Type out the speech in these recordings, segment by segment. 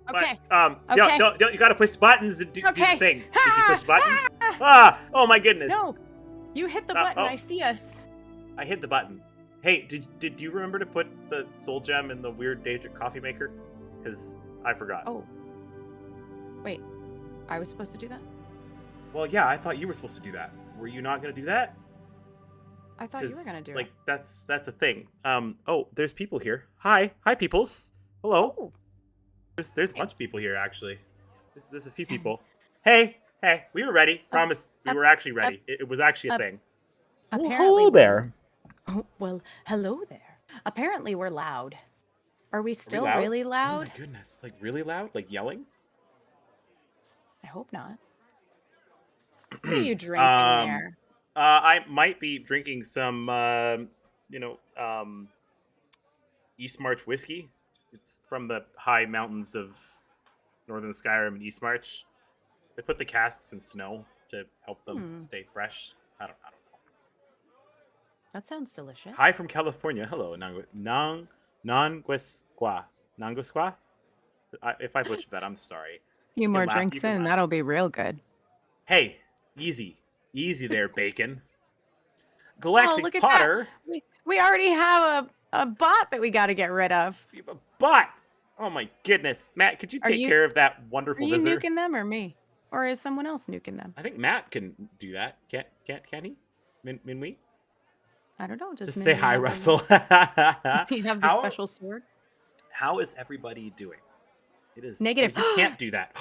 Okay. Okay. Don't, you gotta push buttons and do the Okay. things. Did you push buttons? Oh my goodness. No, you hit the button. Oh. I see us. I hit the button. Hey, did you remember to put the soul gem in the weird Daedric coffee maker? Because I forgot. Oh. Wait, I was supposed to do that? Well, yeah, I thought you were supposed to do that. Were you not gonna do that? I thought you were gonna do like, it. that's a thing. Oh, there's people here. Hi, peoples. Hello. Oh. There's a bunch of people here actually. There's a few people. Hey, we were ready. Promise, we were actually ready. It was actually a thing. Apparently, hello there. Oh, well, hello there. Apparently, we're loud. Are we still loud? really Oh loud? my goodness, like really loud, like yelling. I hope not. What are you drinking there? I might be drinking some, East March whiskey. It's from the high mountains of northern Skyrim and East March. They put the casks in snow to help them stay fresh. I don't know. That sounds delicious. Hi from California. Hello, Nanguesqua. If I butchered that, I'm sorry. A few more drinks in, that'll be real good. Hey, easy there, Bacon. Galactic look at Potter. That. We already have a bot that we got to get rid of. We have a bot. Oh my goodness, Matt, could you take care of that wonderful visitor? Are you nuking them or me, or is someone else nuking them? I think Matt can do that. Can he? Minwi? I don't know. Just say hi, Russell. Does he have the special sword? How is everybody doing? It is negative. You can't do that.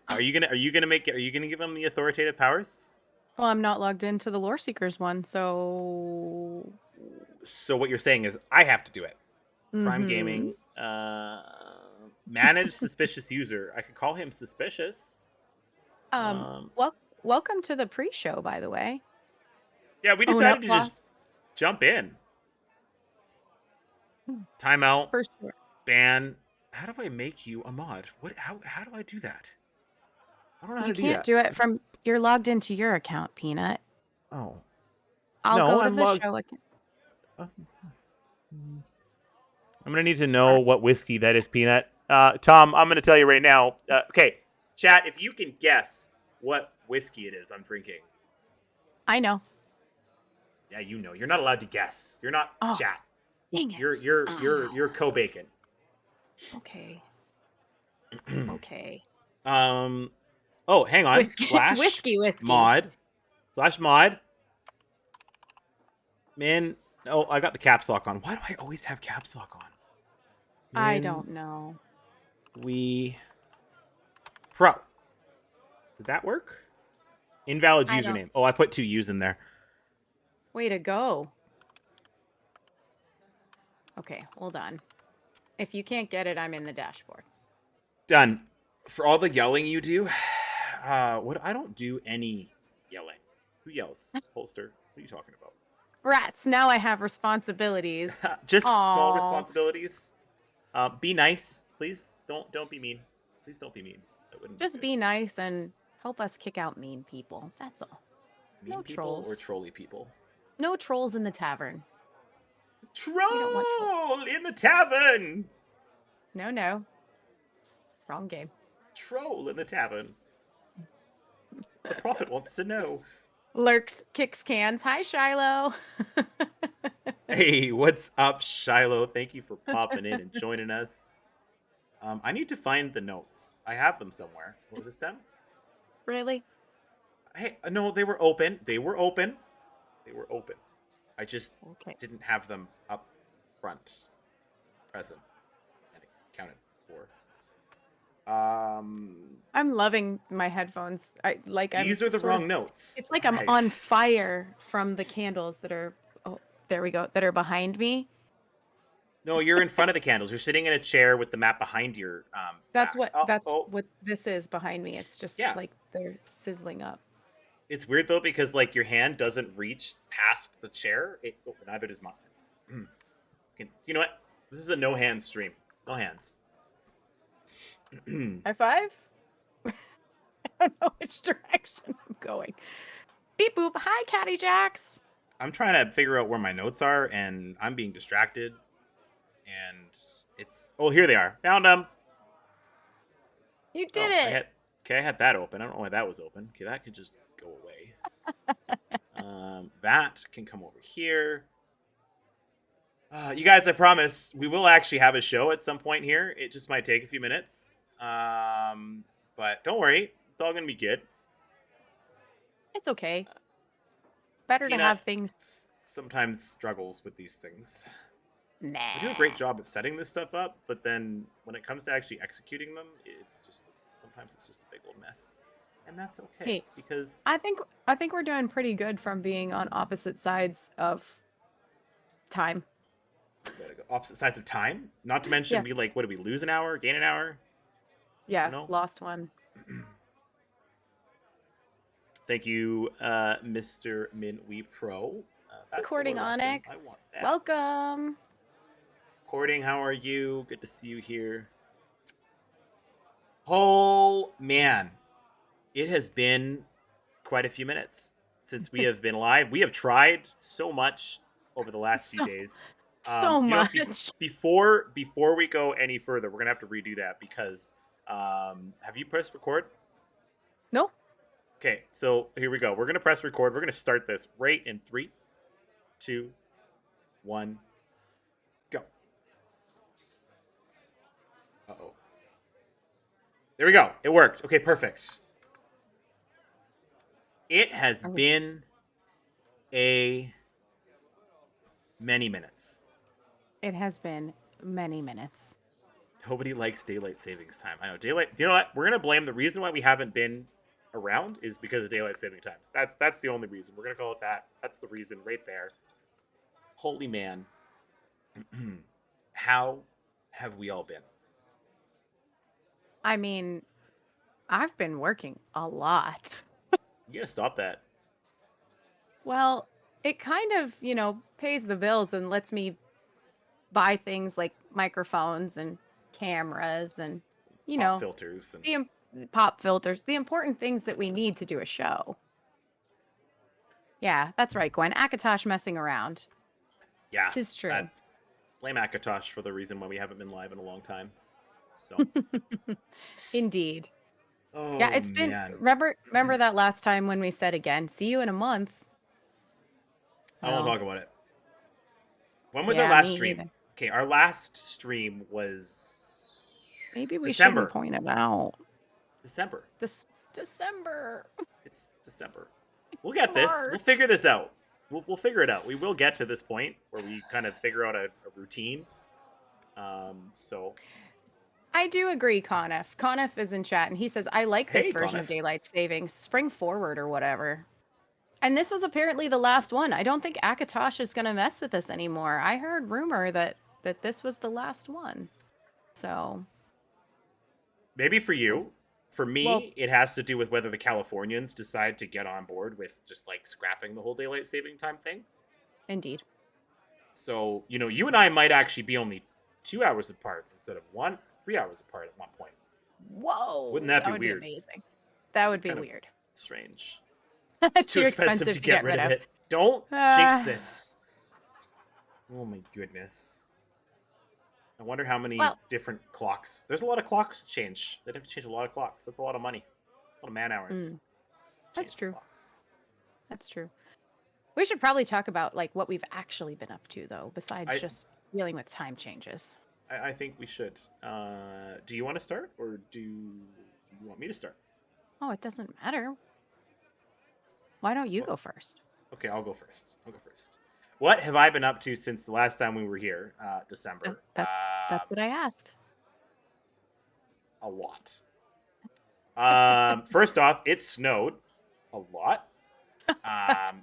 Are you gonna give them the authoritative powers? Well, I'm not logged into the Loreseekers one, so. So what you're saying is I have to do it. Prime Gaming, manage suspicious user. I could call him suspicious. Welcome to the pre-show, by the way. Yeah, we decided to just jump in. Timeout. For sure. Ban. How do I make you a mod? How do I do that? I don't know how to do that. You can't do it from. You're logged into your account, Peanut. Oh. I'll go to the show account. I'm gonna need to know what whiskey that is, Peanut. Tom, I'm gonna tell you right now. Okay, chat. If you can guess what whiskey it is, I'm drinking. I know. Yeah, you know. You're not allowed to guess. You're not chat. Dang it. You're co-bacon. Okay. Oh, hang on. Whiskey. Whiskey. Mod. Man, oh, I got the caps lock on. Why do I always have caps lock on? I don't know. Pro. Did that work? Invalid username. Oh, I put 2 U's in there. Way to go. Okay, hold on. If you can't get it, I'm in the dashboard. Done. For all the yelling you do, I don't do any yelling. Who yells? Holster. What are you talking about? Rats, now I have responsibilities. Just small responsibilities. Be nice, please. Don't be mean. Please don't be mean. Just be nice and help us kick out mean people. That's all. Mean no people trolls or trolly people? No trolls in the tavern. Troll in the tavern. No. Wrong game. Troll in the tavern. The prophet wants to know. Lurks, kicks cans. Hi, Shiloh. Hey, what's up, Shiloh? Thank you for popping in and joining us. I need to find the notes. I have them somewhere. Was this them? Really? Hey, no, they were open. I just didn't have them up front, present, and accounted for. I'm loving my headphones. These are the wrong notes. It's like I'm on fire from the candles that are. Oh, there we go. That are behind me. No, you're in front of the candles. You're sitting in a chair with the map behind your. That's back. what this is behind me. It's just like they're sizzling up. It's weird though because like your hand doesn't reach past the chair. Neither does mine. You know what? This is a no hands stream. No hands. High five. I don't know which direction I'm going. Beep boop. Hi, Catty Jacks. I'm trying to figure out where my notes are, and I'm being distracted. And it's here they are. Found them. You Oh, did it. I had that open. I don't know why that was open. Okay, that could just go away. That can come over here. You guys, I promise we will actually have a show at some point here. It just might take a few minutes. But don't worry, it's all gonna be good. It's okay. Better to Peanut have things. sometimes struggles with these things. Nah. We do a great job at setting this stuff up, but then when it comes to actually executing them, sometimes it's just a big old mess, and that's okay Hey, because I think we're doing pretty good from being on opposite sides of time. opposite sides of time. Not to mention, Yeah. we like, what did we lose an hour, gain an hour? Yeah, You know. lost one. Thank you, Mr. Minwee Pro. That's the Recording word lesson. I Onyx. want that. Welcome. Recording, how are you? Good to see you here. Oh man, it has been quite a few minutes since we have been live. We have tried so much over the last few So, days. so You know, much. before we go any further, we're gonna have to redo that because have you pressed record? Nope. Okay, so here we go. We're gonna press record. We're gonna start this right in 3, 2, 1, go. Uh-oh. There we go. It worked. Okay, perfect. It has been a many minutes. It has been many minutes. Nobody likes daylight savings time. I know daylight. Do you know what? We're gonna blame the reason why we haven't been around is because of daylight saving times. That's the only reason. We're gonna call it that. That's the reason right there. Holy man. How have we all been? I mean, I've been working a lot. You gotta stop that. Well, it kind of, pays the bills and lets me buy things like microphones and cameras and, Pop filters and pop filters, the important things that we need to do a show. Yeah, that's right, Gwen. Akatosh messing around. yeah. Tis true. Blame Akatosh for the reason why we haven't been live in a long time. So. Indeed. Oh Yeah, it's been. man. Remember that last time when we said again, see you in a month. I won't Well, talk about it. When was our yeah, last me stream? either. Okay, our last stream was Maybe we shouldn't December. point it out. December. December. It's December. We'll get this. March. We'll figure this out. We'll figure it out. We will get to this point where we kind of figure out a routine. So. I do agree, Conif. Conif is in chat and he says, I like this Hey, version of Conif. Daylight Savings. Spring forward or whatever. And this was apparently the last one. I don't think Akatosh is going to mess with us anymore. I heard rumor that this was the last one. So. Maybe for you. For me, Well, it has to do with whether the Californians decide to get on board with just like scrapping the whole daylight saving time thing. indeed. So, you and I might actually be only 2 hours apart instead of 3 hours apart at one point. Whoa. Wouldn't that be would weird? Be amazing. That would be kind of weird. Strange. It's Too expensive to get rid of it. Don't jinx this. Oh my goodness. I wonder how many different clocks. There's a lot of clocks to change. They'd have to change a lot of clocks. That's a lot of money. A lot of man hours. That's true. That's true. We should probably talk about like what we've actually been up to though, besides just dealing with time changes. I think we should. Do you want to start or do you want me to start? Oh, it doesn't matter. Why don't you go first? Okay, I'll go first. What have I been up to since the last time we were here, December? That's what I asked. A lot. First off, it snowed a lot.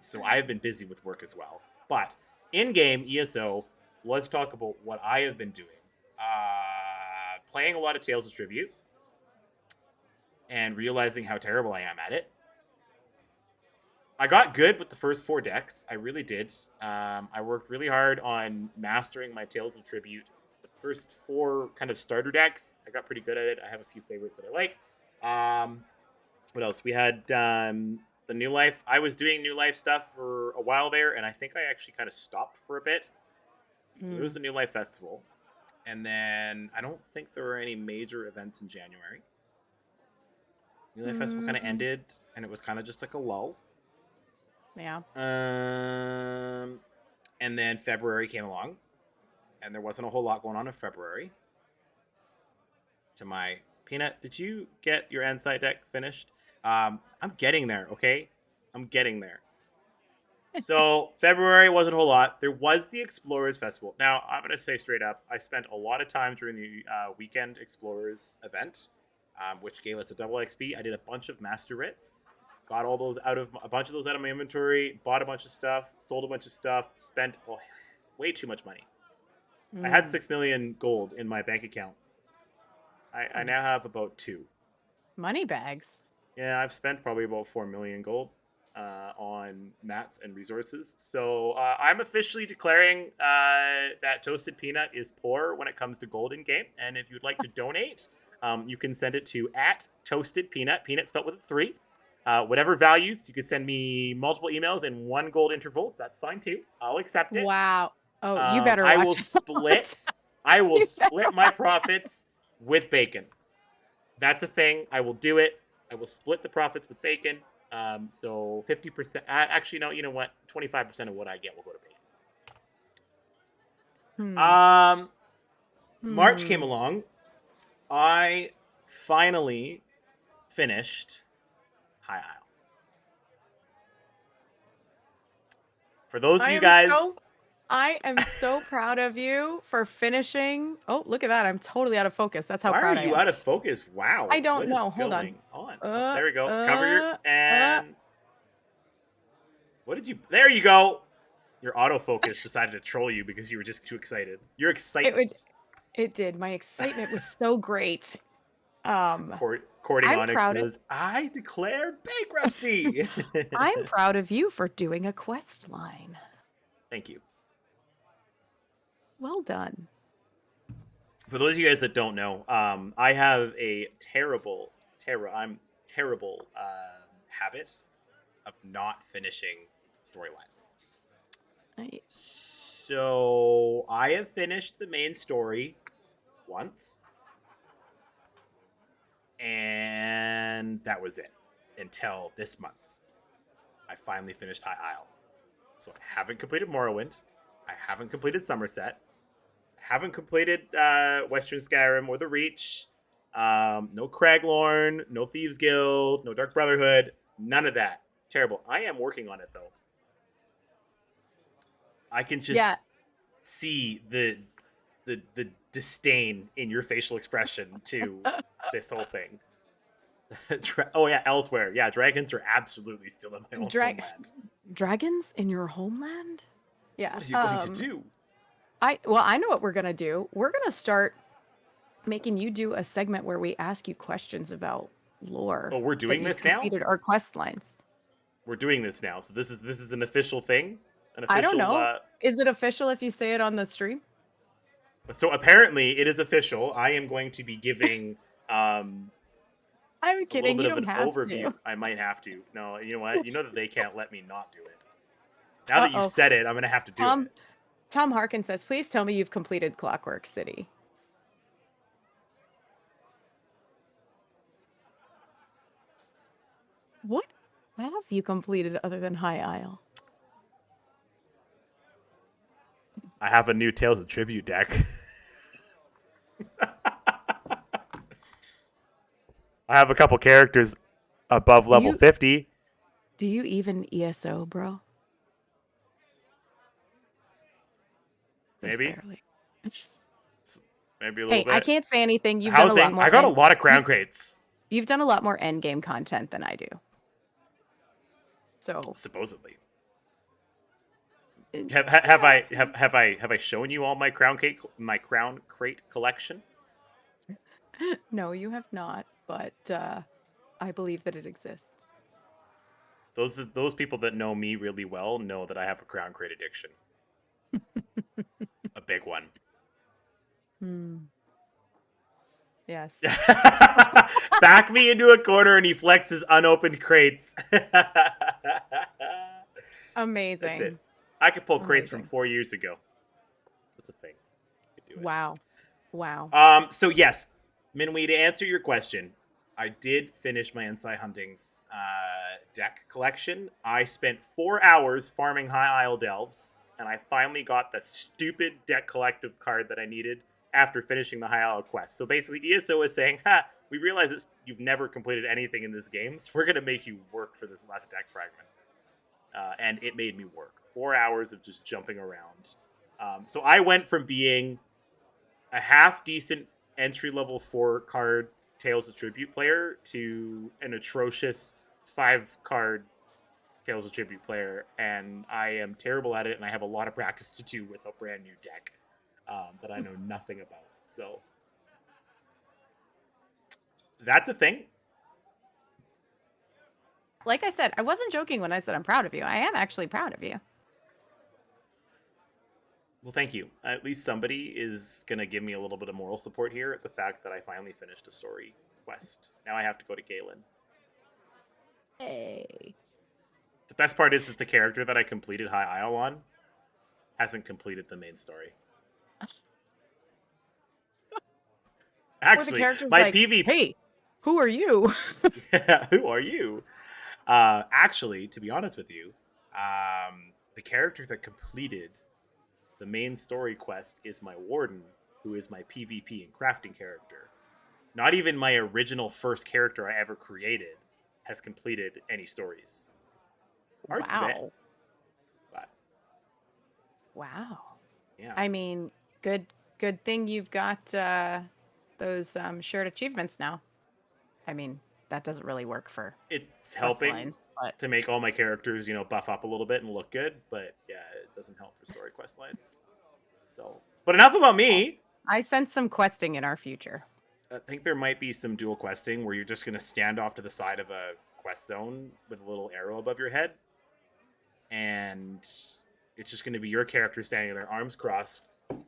So I've been busy with work as well. But in-game ESO, let's talk about what I have been doing. Playing a lot of Tales of Tribute and realizing how terrible I am at it. I got good with the first 4 decks. I really did. I worked really hard on mastering my Tales of Tribute. The first 4 kind of starter decks, I got pretty good at it. I have a few favorites that I like. What else? We had the New Life. I was doing New Life stuff for a while there, and I think I actually kind of stopped for a bit. There was the New Life Festival. And then I don't think there were any major events in January. Melee Festival kind of ended, and it was kind of just like a lull. Yeah. And then February came along, and there wasn't a whole lot going on in February. To my Peanut, did you get your Ensite deck finished? I'm getting there, okay? I'm getting there. So February wasn't a whole lot. There was the Explorers Festival. Now, I'm going to say straight up, I spent a lot of time during the weekend Explorers event, which gave us a double XP. I did a bunch of Master Writs, got all those a bunch of those out of my inventory, bought a bunch of stuff, sold a bunch of stuff, spent way too much money. I had 6 million gold in my bank account. I now have about 2. Money bags. Yeah, I've spent probably about 4 million gold on mats and resources. So I'm officially declaring that Toasted Peanut is poor when it comes to gold in game. And if you'd like to donate, you can send it to @ToastedPeanut, peanut spelled with a 3. Whatever values, you can send me multiple emails in 1 gold intervals. That's fine too. I'll accept it. Wow. Oh, you better I watch will split. I will split my profits with bacon. That's a thing. I will do it. I will split the profits with bacon. So 50%. Actually, no. You know what? 25% of what I get will go to bacon. March came along. I finally finished High Isle. For those of you guys. I am so proud of you for finishing. Oh, look at that. I'm totally out of focus. That's how Why proud are I you am. out of focus? Wow. I don't what know. Is Hold going on. Oh, there we go. Cover your... And... What did you... There you go. Your autofocus decided to troll you because you were just too excited. Your excitement. It did. My excitement was so great. Courting Onyx says, I declare bankruptcy. I'm proud of you for doing a quest line. Thank you. Well done. For those of you guys that don't know, I have a terrible habit of not finishing storylines. Right. So I have finished the main story once, and that was it until this month. I finally finished High Isle. So I haven't completed Morrowind. I haven't completed Somerset. I haven't completed Western Skyrim or the Reach. No Craglorn, no Thieves Guild, no Dark Brotherhood. None of that. Terrible. I am working on it, though. I can just see the disdain in your facial expression to this whole thing. Oh, yeah, elsewhere. Yeah, dragons are absolutely still in my own homeland. Dragons in your homeland? Yeah. What are you going to do? I know what we're going to do. We're going to start making you do a segment where we ask you questions about lore. Oh, we're doing this now? Completed our quest lines. We're doing this now. So this is an official thing? I don't know. Is it official if you say it on the stream? So apparently it is official. I am going to be giving I'm kidding. a little bit You of an don't have overview. to. I might have to. No, you know what? You know that they can't let me not do it. Now that you've said it, I'm going to have to do it. Tom Harkin says, please tell me you've completed Clockwork City. What have you completed other than High Isle? I have a new Tales of Tribute deck. I have a couple characters above level 50. Do you even ESO, bro? Maybe. Barely. Maybe a little bit. I can't say anything. You've done a lot more. I got a lot of crown crates. You've done a lot more endgame content than I do. So supposedly. Have I shown you all my crown crate collection? No, you have not, but I believe that it exists. Those people that know me really well know that I have a crown crate addiction. A big one. Yes. Back me into a corner and he flexes unopened crates. Amazing. That's it. I could pull crates from 4 years ago. That's a thing. Wow. So yes, Minwee, to answer your question, I did finish my Ensai Hunting's deck collection. I spent 4 hours farming High Isle Delves, and I finally got the stupid deck collective card that I needed after finishing the High Isle quest. So basically, ESO is saying, ha, we realize that you've never completed anything in this game, so we're going to make you work for this last deck fragment. And it made me work. 4 hours of just jumping around. So I went from being a half-decent entry-level 4-card Tales of Tribute player to an atrocious 5-card Tales of Tribute player, and I am terrible at it, and I have a lot of practice to do with a brand new deck that I know nothing about. So that's a thing. Like I said, I wasn't joking when I said I'm proud of you. I am actually proud of you. Well, thank you. At least somebody is going to give me a little bit of moral support here at the fact that I finally finished a story quest. Now I have to go to Galen. Hey. The best part is that the character that I completed High Isle on hasn't completed the main story. Actually, my like, PvP... Hey, who are you? Yeah, who are you? Actually, to be honest with you, the character that completed the main story quest is my warden, who is my PvP and crafting character. Not even my original first character I ever created has completed any stories. Art's Wow. but Wow. yeah, I mean, good thing you've got those shared achievements now. I mean, that doesn't really work for it's quest helping lines, but to make all my characters, buff up a little bit and look good. But yeah, it doesn't help for story quest lines. So, but enough about me. I sense some questing in our future. I think there might be some dual questing where you're just going to stand off to the side of a quest zone with a little arrow above your head, and it's just going to be your character standing there, arms crossed,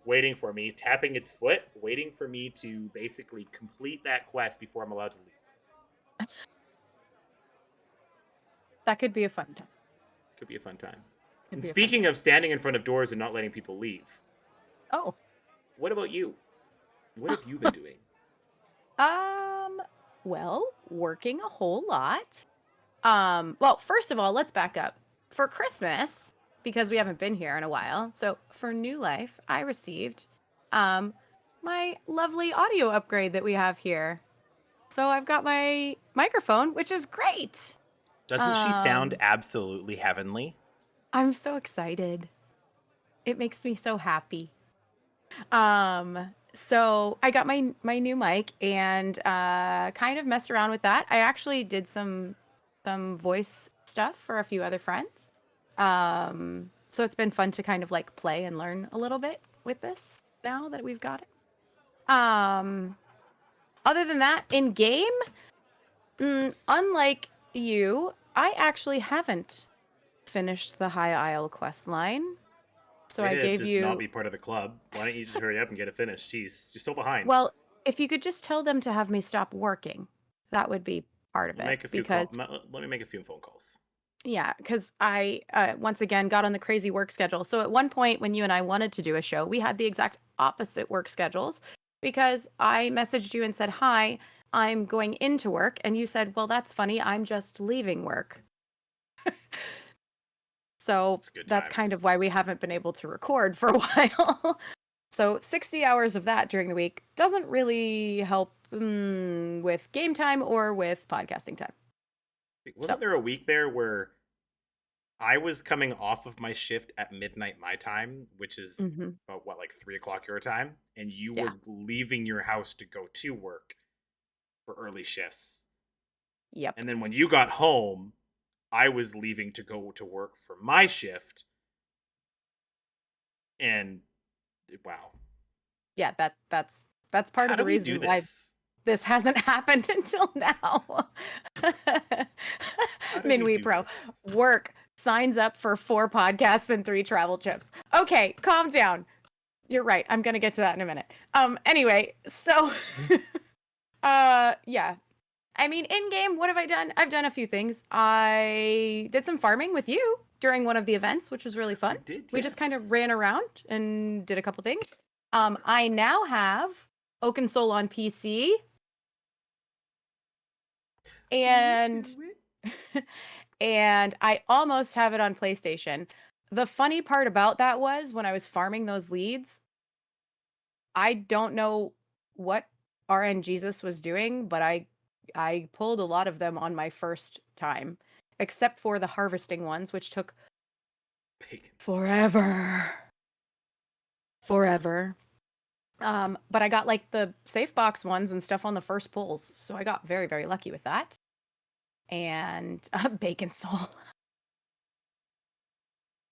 waiting for me, tapping its foot, waiting for me to basically complete that quest before I'm allowed to leave. That could be a fun time. Could be a fun time. And speaking of standing in front of doors and not letting people leave, what about you? What have you been doing? Well, working a whole lot. Well, first of all, let's back up. For Christmas, because we haven't been here in a while, so for New Life, I received my lovely audio upgrade that we have here. So I've got my microphone, which is great. Doesn't she sound absolutely heavenly? I'm so excited. It makes me so happy. So I got my new mic and kind of messed around with that. I actually did some voice stuff for a few other friends. So it's been fun to kind of like play and learn a little bit with this now that we've got it. Other than that, in game, unlike you, I actually haven't finished the High Isle quest line. So I gave you not be part of the club. Why don't you just hurry up and get it finished? Jeez, you're so behind. Well, if you could just tell them to have me stop working, that would be part of it. Let me make a few phone calls. Yeah, because I once again got on the crazy work schedule. So at one point when you and I wanted to do a show, we had the exact opposite work schedules because I messaged you and said, "Hi, I'm going into work," and you said, "Well, that's funny. I'm just leaving work." So that's kind of why we haven't been able to record for a while. So 60 hours of that during the week doesn't really help with game time or with podcasting time. Wasn't there a week there where I was coming off of my shift at midnight my time, which is about like 3 o'clock your time, and you were leaving your house to go to work for early shifts? Yep. And then when you got home, I was leaving to go to work for my shift. And wow. Yeah, that's part of the reason why this hasn't happened until now. Minwee Pro work signs up for 4 podcasts and 3 travel trips. Okay, calm down. You're right. I'm gonna get to that in a minute. Anyway, so yeah. I mean, in game, what have I done? I've done a few things. I did some farming with you during one of the events, which was really fun. We just kind of ran around and did a couple things. I now have Oaken Soul on PC. And and I almost have it on PlayStation. The funny part about that was when I was farming those leads, I don't know what RNGesus was doing, but I pulled a lot of them on my first time, except for the harvesting ones, which took forever. Forever. But I got like the safe box ones and stuff on the first pulls, so I got very, very lucky with that. And Bacon Soul.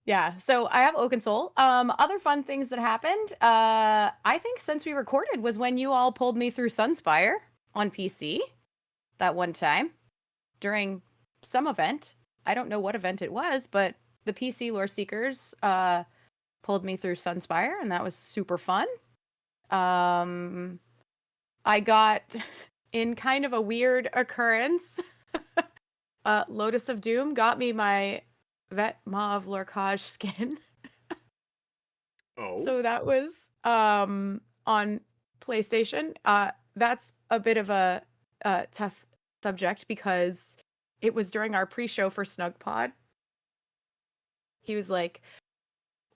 Yeah, so I have Oaken Soul. Other fun things that happened, I think since we recorded was when you all pulled me through Sunspire on PC that one time during some event. I don't know what event it was, but the PC Loreseekers pulled me through Sunspire, and that was super fun. I got in kind of a weird occurrence. Lotus of Doom got me my Vet Mauve Lorcage skin. Oh. So that was on PlayStation. That's a bit of a tough subject because it was during our pre-show for SnugPod. He was like,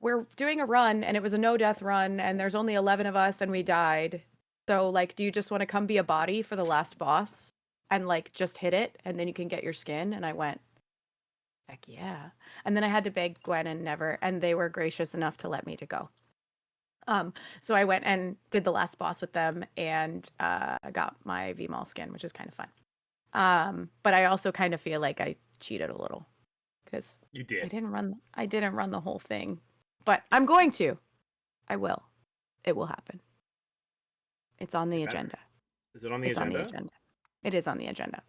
we're doing a run and it was a no-death run and there's only 11 of us and we died. So like, do you just want to come be a body for the last boss and like just hit it and then you can get your skin? And I went, heck yeah. And then I had to beg Gwen and they were gracious enough to let me to go. So I went and did the last boss with them and got my VMAL skin, which is kind of fun. But I also kind of feel like I cheated a little because you did. I didn't run the whole thing, but I'm going to. I will. It will happen. It's on the agenda. Is it on the agenda? On the agenda. It is on the agenda.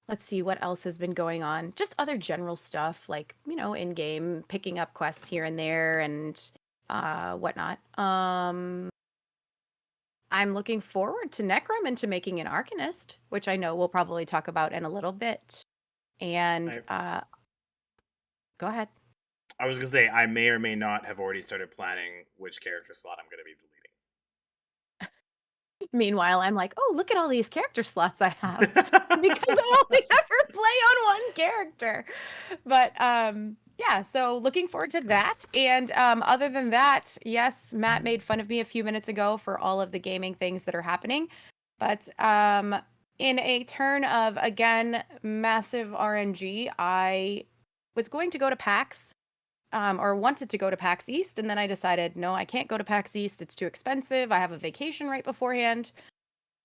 Let's see what else has been going on. Just other general stuff like, in-game, picking up quests here and there and whatnot. I'm looking forward to Necrom and to making an Arcanist, which I know we'll probably talk about in a little bit. And go ahead. I was going to say, I may or may not have already started planning which character slot I'm going to be deleting. Meanwhile, I'm like, oh, look at all these character slots I have because I only ever play on one character. But yeah, so looking forward to that. And other than that, yes, Matt made fun of me a few minutes ago for all of the gaming things that are happening. But in a turn of, again, massive RNG, I was going to go to PAX. Or wanted to go to PAX East, and then I decided, no, I can't go to PAX East. It's too expensive. I have a vacation right beforehand.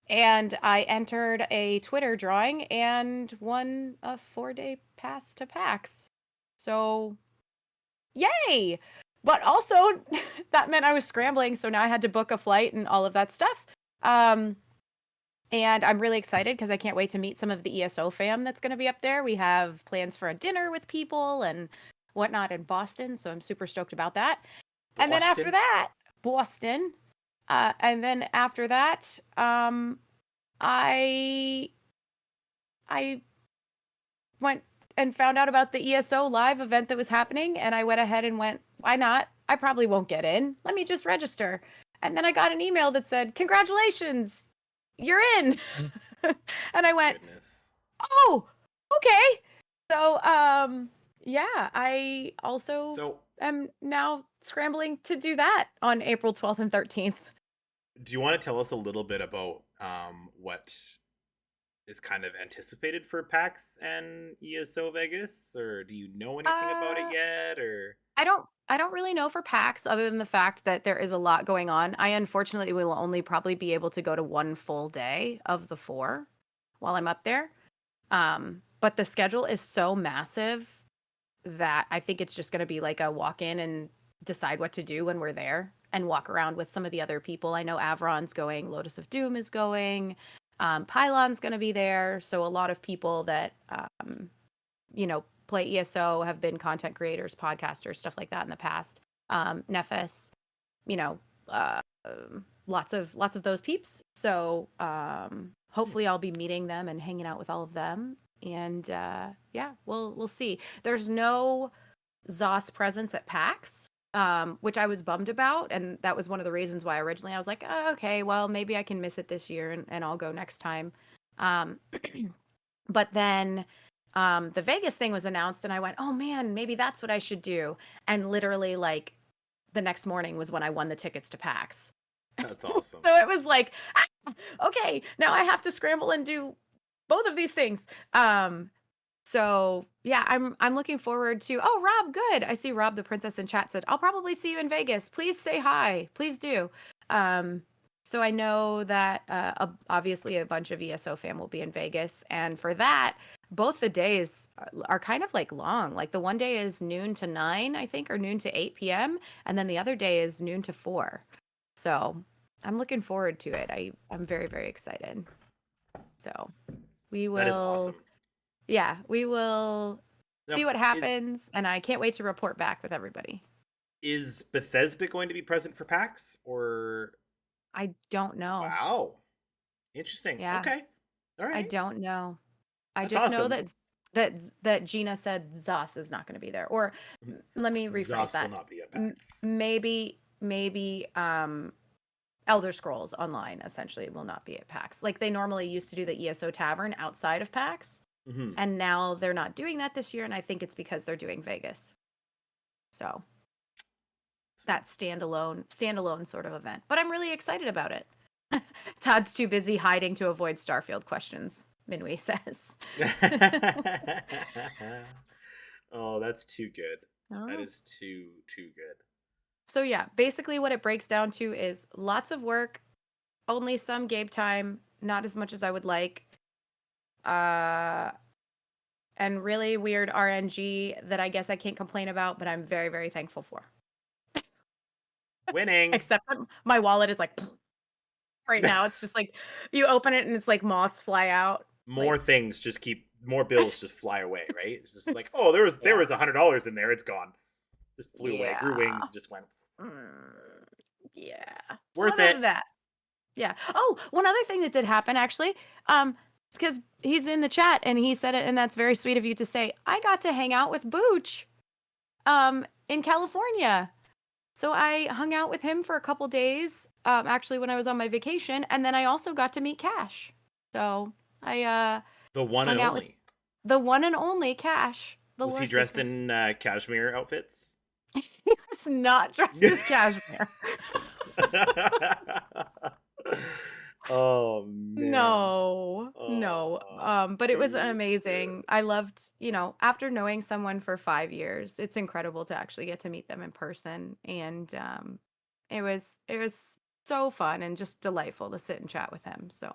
And I entered a Twitter drawing and won a 4-day pass to PAX. So, yay! But also, that meant I was scrambling, so now I had to book a flight and all of that stuff. And I'm really excited because I can't wait to meet some of the ESO fam that's going to be up there. We have plans for a dinner with people and whatnot in Boston, so I'm super stoked about that. Boston. And then after that, Boston. And then after that, I went and found out about the ESO live event that was happening, and I went ahead and went, why not? I probably won't get in. Let me just register. And then I got an email that said, congratulations, you're in. And I went, oh, okay. So, yeah, I also am now scrambling to do that on April 12th and 13th. Do you want to tell us a little bit about what is kind of anticipated for PAX and ESO Vegas, or do you know anything about it yet? Or I don't really know for PAX other than the fact that there is a lot going on. I unfortunately will only probably be able to go to one full day of the 4 while I'm up there. But the schedule is so massive that I think it's just going to be like a walk in and decide what to do when we're there and walk around with some of the other people. I know Avron's going, Lotus of Doom is going, Pylon's going to be there. So a lot of people that, play ESO, have been content creators, podcasters, stuff like that in the past. Nephis, lots of those peeps. So hopefully I'll be meeting them and hanging out with all of them. And yeah, we'll see. There's no ZOS presence at PAX, which I was bummed about. And that was one of the reasons why originally I was like, oh, okay, well, maybe I can miss it this year and I'll go next time. Um, but then the Vegas thing was announced, and I went, oh man, maybe that's what I should do. And literally, like, the next morning was when I won the tickets to PAX. That's awesome. So it was like, okay, now I have to scramble and do both of these things. So yeah, I'm looking forward to. Oh, Rob, good. I see Rob the Princess in chat said, I'll probably see you in Vegas. Please say hi. Please do. Um, so I know that obviously a bunch of ESO fam will be in Vegas, and for that, both the days are kind of like long. Like the one day is noon to 9, I think, or noon to 8 p.m., and then the other day is noon to 4. So I'm looking forward to it. I'm very, very excited. So we That is will, awesome. yeah, we will Now, see what happens, and I can't wait to report back with everybody. is Bethesda going to be present for PAX or? I don't know. Wow, interesting. Yeah, Okay, all I right, don't know. I that's just know awesome. that Gina said Zos is not going to be there. Or let me rephrase Zos will that. not be at PAX. Maybe Elder Scrolls Online essentially will not be at PAX. Like they normally used to do the ESO Tavern outside of PAX, Mm-hmm. and now they're not doing that this year, and I think it's because they're doing Vegas. So that standalone sort of event. But I'm really excited about it. Todd's too busy hiding to avoid Starfield questions, Minwei says. Oh, that's too good. That Oh. is too good. So yeah, basically what it breaks down to is lots of work, only some game time, not as much as I would like. Uh and really weird RNG that I guess I can't complain about, but I'm very, very thankful for. Winning. Except that my wallet is like right now. It's just like you open it and it's like moths fly out. More Like, things just keep more bills just fly away, right? It's just like, oh, there yeah. was $100 in there, it's gone. Just flew away, grew Yeah. wings, and just went Yeah. So worth other it. than that, yeah. Oh, one other thing that did happen actually, it's because he's in the chat and he said it, and that's very sweet of you to say. I got to hang out with Booch, in California. So I hung out with him for a couple days, actually when I was on my vacation, and then I also got to meet Cash. So I The one and hung out with only. the one and only Cash, the Was he lore dressed seeker. in cashmere outfits? He was not dressed as Cashmere. Oh man. No, no. Oh, But it was an too good. amazing. I loved, after knowing someone for 5 years, it's incredible to actually get to meet them in person. And it was so fun and just delightful to sit and chat with him. So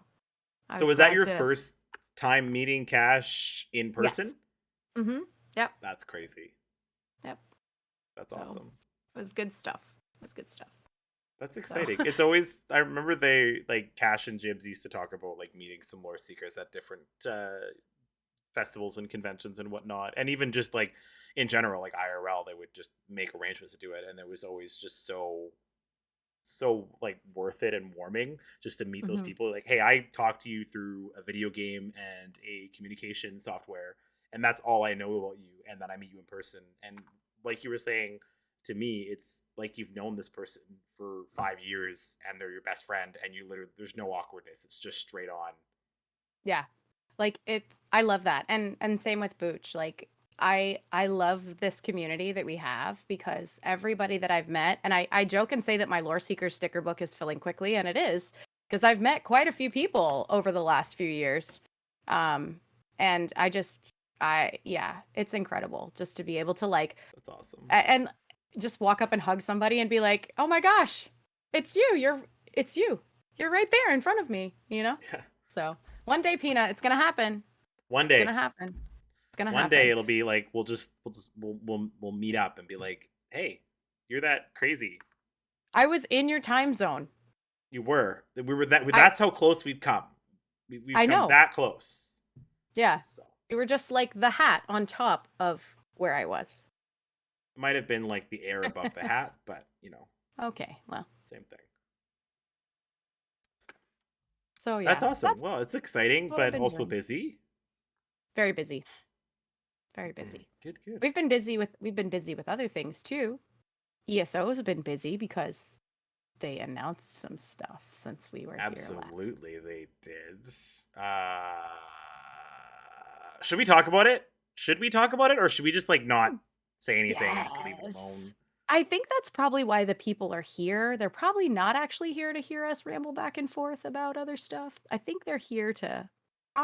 I So was was that glad your to. first time meeting Cash in Yes. person? Mm-hmm. Yep. That's crazy. Yep. That's So awesome. it was good stuff. It was good stuff. That's So exciting. It's always I remember they like Cash and Jibs used to talk about like meeting some lore seekers at different festivals and conventions and whatnot, and even just like in general, like IRL, they would just make arrangements to do it, and it was always just so like worth it and warming just to meet those hmm people. Like, hey, I talked to you through a video game and a communication software, and that's all I know about you, and then I meet you in person, and like you were saying to me, it's like you've known this person for 5 years and they're your best friend, and you literally there's no awkwardness, it's just straight on. yeah. Like I love that. And same with Booch. Like I love this community that we have because everybody that I've met, and I joke and say that my Lore Seeker sticker book is filling quickly, and it is, because I've met quite a few people over the last few years. Um and yeah, it's incredible just to be able to like That's awesome. and just walk up and hug somebody and be like, "Oh my gosh, it's you. It's you. You're right there in front of me," you know? Yeah. So, one day, Peanut, it's gonna happen. one It's gonna day happen. It's gonna one day happen. it'll be like we'll meet up and be like, hey, you're that crazy. I was in your time zone. You were. We were that. I That's how close we've come. We've I come know. that close. Yeah. So You were just like the hat on top of where I was. it might have been like the air above the hat, but Okay. Well, same thing. so That's yeah. awesome. That's Well, it's exciting, what I've but been also doing. busy. Very busy. Very busy. Good, good. We've been busy with other things too. ESO's been busy because they announced some stuff since we were here last. Absolutely, they did. Should we talk about it? Should we talk about it, or should we just like not say anything and just leave it alone? Yes. I think that's probably why the people are here. They're probably not actually here to hear us ramble back and forth about other stuff. I think they're here to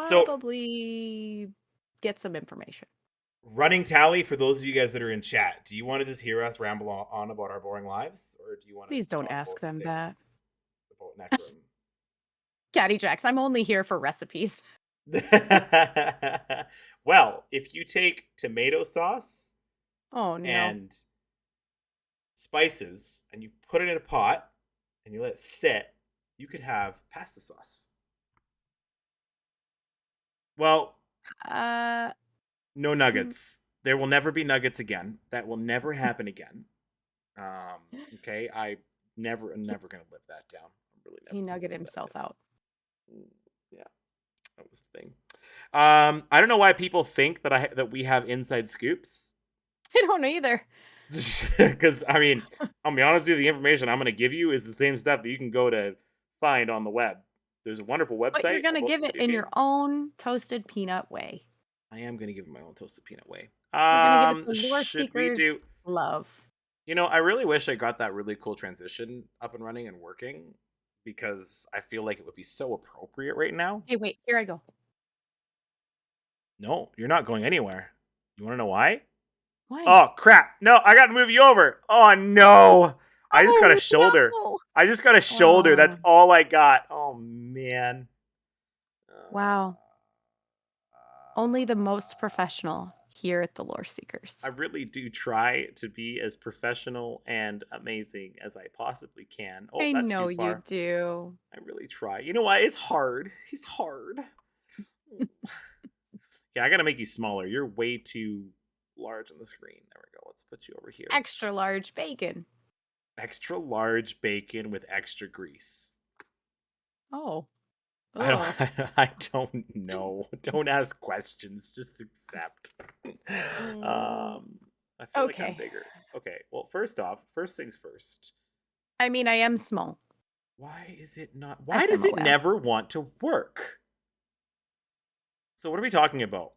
So, probably get some information. running tally for those of you guys that are in chat. Do you want to just hear us ramble on about our boring lives, or do you want Please to don't talk ask about them that. things about Necrom? Caddy Jacks, I'm only here for recipes. Well, if you take tomato sauce Oh no. and spices and you put it in a pot and you let it sit, you could have pasta sauce. Well, no nuggets. There will never be nuggets again. That will never happen again. Okay, I'm never gonna live that down. I'm really never. He nuggeted himself out. Yeah, that was a thing. I don't know why people think that we have inside scoops. I don't either. Because I mean, I'll be honest with you, the information I'm going to give you is the same stuff that you can go to find on the web. There's a wonderful website. But you're going to give it in your own toasted peanut way. I am going to give it my own toasted peanut way. We're going to give it the Loreseekers love. You know, I really wish I got that really cool transition up and running and working, because I feel like it would be so appropriate right now. Hey, wait, here I go. No, you're not going anywhere. You want to know why? Why? Oh, crap. No, I got to move you over. Oh, no. I just got a shoulder. No. I just got a shoulder. That's all I got. Oh, man. Wow. Only the most professional here at the Loreseekers. I really do try to be as professional and amazing as I possibly can. Oh, I that's know too far. you do. I really try. You know what? It's hard. It's hard. Yeah, I got to make you smaller. You're way too large on the screen. There we go. Let's put you over here. Extra large bacon. Extra large bacon with extra grease. Oh. I don't know. Don't ask questions. Just accept. I feel like I'm bigger. Okay. Well, first things first. I mean, I am small. Why is it not? Why does it never want to work? So what are we talking about?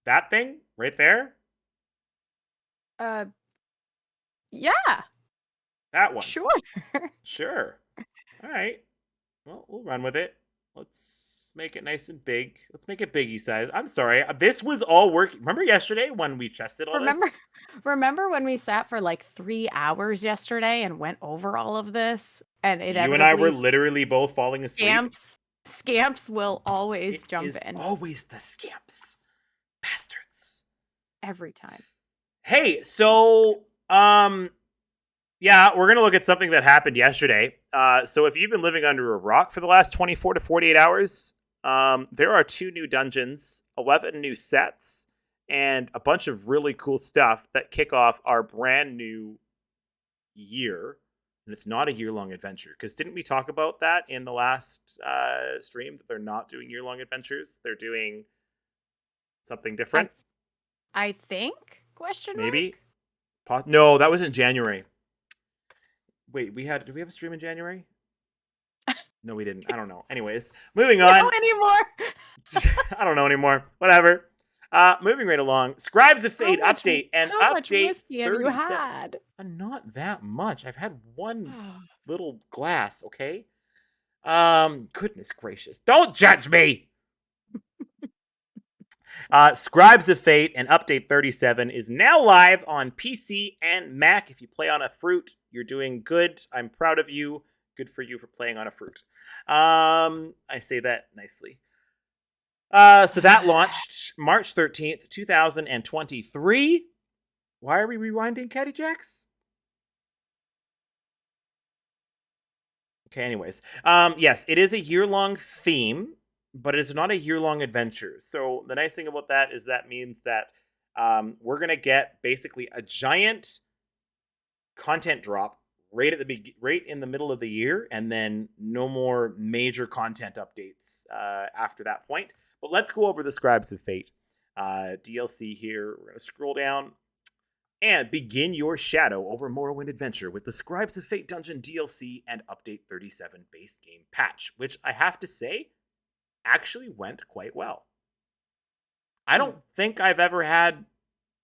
That thing right there? Yeah. That one. Sure. Sure. All right. Well, we'll run with it. Let's make it nice and big. Let's make it biggie size. I'm sorry. This was all working. Remember yesterday when we tested all this? Remember when we sat for like 3 hours yesterday and went over all of this? And you and I were literally both falling asleep. Scamps will always jump in. Always the scamps. Bastards. Every time. Hey, so yeah, we're going to look at something that happened yesterday. So if you've been living under a rock for the last 24 to 48 hours, there are 2 new dungeons, 11 new sets, and a bunch of really cool stuff that kick off our brand new year. And it's not a year-long adventure, because didn't we talk about that in the last stream, that they're not doing year-long adventures? They're doing something different? I think? Question mark? Maybe? No, that was in January. Wait, did we have a stream in January? No, we didn't. I don't know. Anyways, moving on. No anymore. I don't know anymore. Whatever. Moving right along. Scribes of Fate update and how update. Much whiskey have you had? Not that much. I've had one little glass. Okay. Goodness gracious! Don't judge me. Scribes of Fate and update 37 is now live on PC and Mac. If you play on a fruit, you're doing good. I'm proud of you. Good for you for playing on a fruit. I say that nicely. So that launched March 13th, 2023. Why are we rewinding, Caddy Jacks? Okay, anyways. Yes, it is a year-long theme, but it is not a year-long adventure. So the nice thing about that is that means that we're going to get basically a giant content drop right in the middle of the year, and then no more major content updates after that point. But let's go over the Scribes of Fate DLC here. We're going to scroll down. And begin your Shadow over Morrowind adventure with the Scribes of Fate Dungeon DLC and Update 37 base game patch, which I have to say actually went quite well. I don't think I've ever had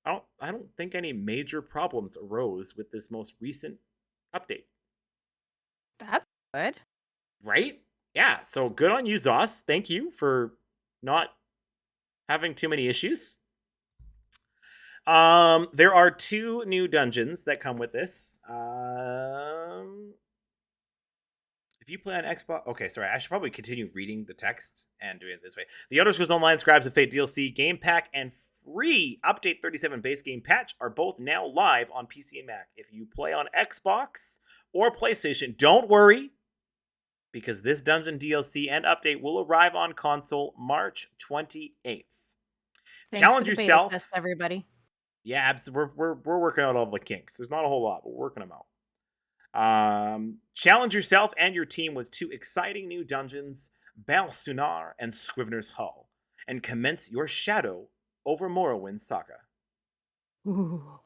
I don't think any major problems arose with this most recent update. That's good. Right? Yeah, so good on you, Zoss. Thank you for not having too many issues. There are 2 new dungeons that come with this. If you play on Xbox, okay, sorry, I should probably continue reading the text and doing it this way. The Elder Scrolls Online Scribes of Fate DLC game pack and free Update 37 base game patch are both now live on PC and Mac. If you play on Xbox or PlayStation, don't worry, because this dungeon DLC and update will arrive on console March 28th. Thanks Challenge for the yourself. beta test, everybody. Yeah, we're working out all the kinks. There's not a whole lot, but we're working them out. Challenge yourself and your team with 2 exciting new dungeons, Balsunar and Scrivener's Hall, and commence your Shadow over Morrowind saga. Ooh.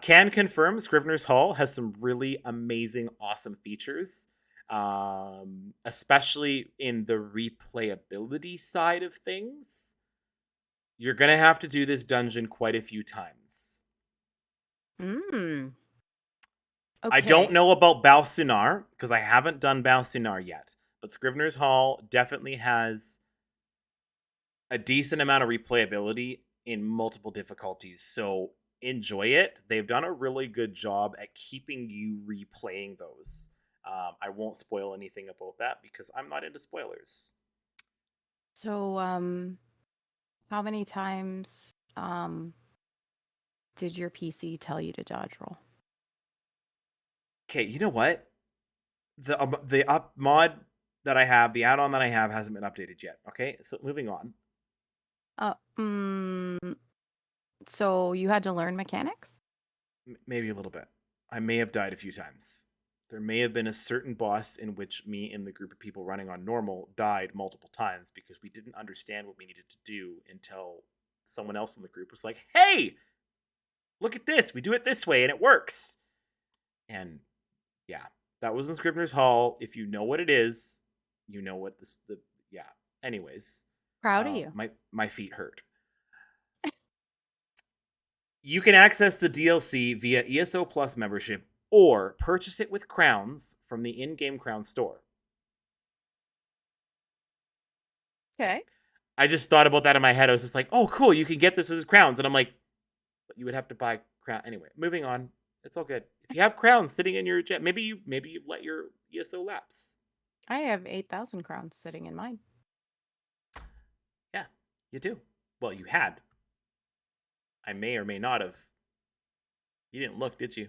Can confirm Scrivener's Hall has some really amazing, awesome features, especially in the replayability side of things. You're going to have to do this dungeon quite a few times. Okay. I don't know about Balsunar, because I haven't done Balsunar yet, but Scrivener's Hall definitely has a decent amount of replayability in multiple difficulties, so enjoy it. They've done a really good job at keeping you replaying those. I won't spoil anything about that because I'm not into spoilers. So, how many times did your PC tell you to dodge roll? Okay, you know what? The up mod that I have, the add-on that I have, hasn't been updated yet. Okay, so moving on. So you had to learn mechanics? Maybe a little bit. I may have died a few times. There may have been a certain boss in which me and the group of people running on normal died multiple times because we didn't understand what we needed to do until someone else in the group was like, "Hey, look at this. We do it this way and it works." And yeah, that was in Scrivener's Hall. If you know what it is, you know what yeah. Anyways, Proud of you. my feet hurt. You can access the DLC via ESO Plus membership or purchase it with crowns from the in-game crown store. Okay. I just thought about that in my head. I was just like, oh, cool, you can get this with crowns. And I'm like, but you would have to buy crown. Anyway, moving on. It's all good. If you have crowns sitting in your jet, maybe you let your ESO lapse. I have 8,000 crowns sitting in mine. Yeah, you do. Well, you had. I may or may not have. You didn't look, did you?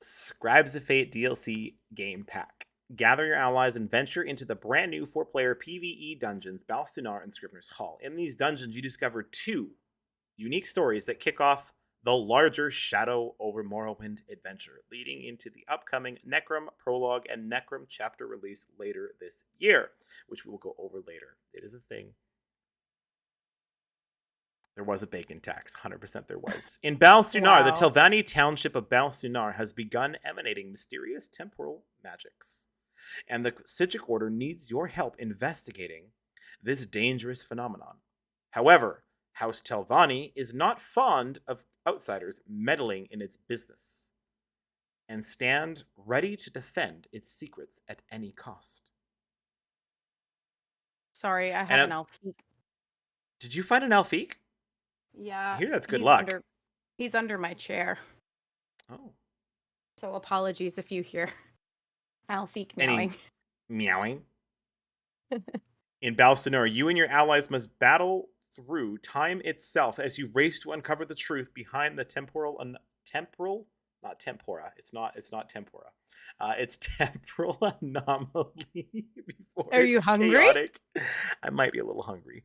Scribes of Fate DLC game pack. Gather your allies and venture into the brand new 4-player PvE dungeons, Balsunar and Scrivener's Hall. In these dungeons, you discover 2 unique stories that kick off the larger Shadow over Morrowind adventure, leading into the upcoming Necrom prologue and Necrom chapter release later this year, which we will go over later. It is a thing. There was a bacon tax. 100% there was. In Balsunar, the Telvanni township of Balsunar has begun emanating mysterious temporal magics. And the Psijic Order needs your help investigating this dangerous phenomenon. However, House Telvanni is not fond of outsiders meddling in its business and stand ready to defend its secrets at any cost. Sorry, I have an Alfiq. Did you find an Alfiq? Yeah. I hear that's good luck. He's under my chair. Oh. So apologies if you hear Alfiq meowing. Meowing? In Balsunar, you and your allies must battle through time itself as you race to uncover the truth behind the not tempora. It's not tempora. It's temporal anomaly. Are you hungry? Chaotic. I might be a little hungry.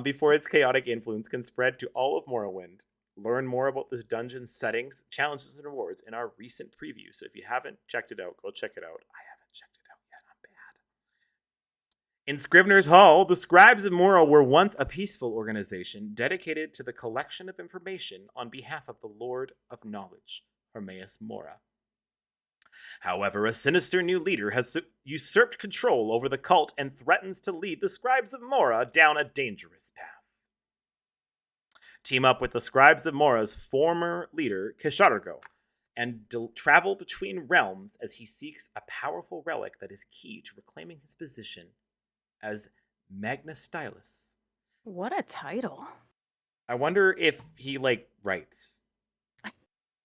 Before its chaotic influence can spread to all of Morrowind. Learn more about this dungeon's settings, challenges, and rewards in our recent preview. So if you haven't checked it out, go check it out. I haven't checked it out yet. I'm bad. In Scrivener's Hall, the Scribes of Mora were once a peaceful organization dedicated to the collection of information on behalf of the Lord of Knowledge, Hermaeus Mora. However, a sinister new leader has usurped control over the cult and threatens to lead the Scribes of Mora down a dangerous path. Team up with the Scribes of Mora's former leader, Kishargo, and travel between realms as he seeks a powerful relic that is key to reclaiming his position as Magna Stylus. What a title. I wonder if he writes.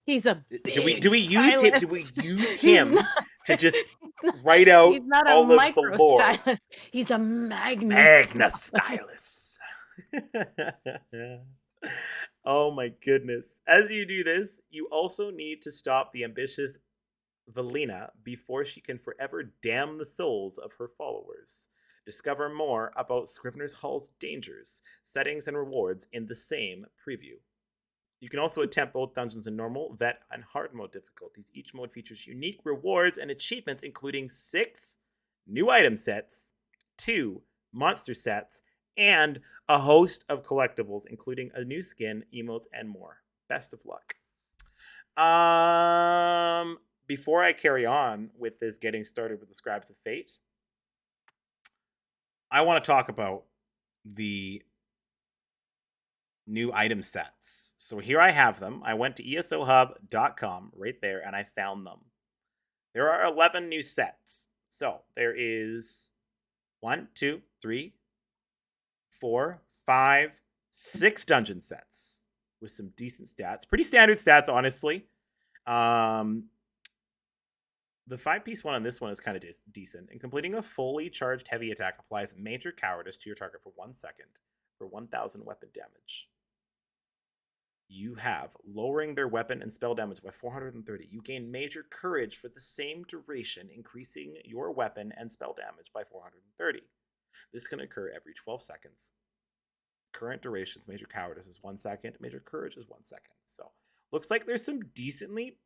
He's a big do we use him? Do we use He's him not- to just write out He's not all a of the micro lore? stylist. He's a Magna Stylus. Oh my goodness. As you do this, you also need to stop the ambitious Valina before she can forever damn the souls of her followers. Discover more about Scrivener's Hall's dangers, settings, and rewards in the same preview. You can also attempt both dungeons in normal, vet, and hard mode difficulties. Each mode features unique rewards and achievements, including 6 new item sets, 2 monster sets, and a host of collectibles, including a new skin, emotes, and more. Best of luck. Before I carry on with this getting started with the Scribes of Fate, I want to talk about the new item sets. So here I have them. I went to esohub.com right there and I found them. There are 11 new sets. So there is 1, 2, 3, 4, 5, 6 dungeon sets with some decent stats. Pretty standard stats, honestly. The 5-piece one on this one is kind of decent. And completing a fully charged heavy attack applies major cowardice to your target for 1 second for 1,000 weapon damage. You have lowering their weapon and spell damage by 430. You gain major courage for the same duration, increasing your weapon and spell damage by 430. This can occur every 12 seconds. Current durations, major cowardice is 1 second, major courage is 1 second. So, looks like there's some decently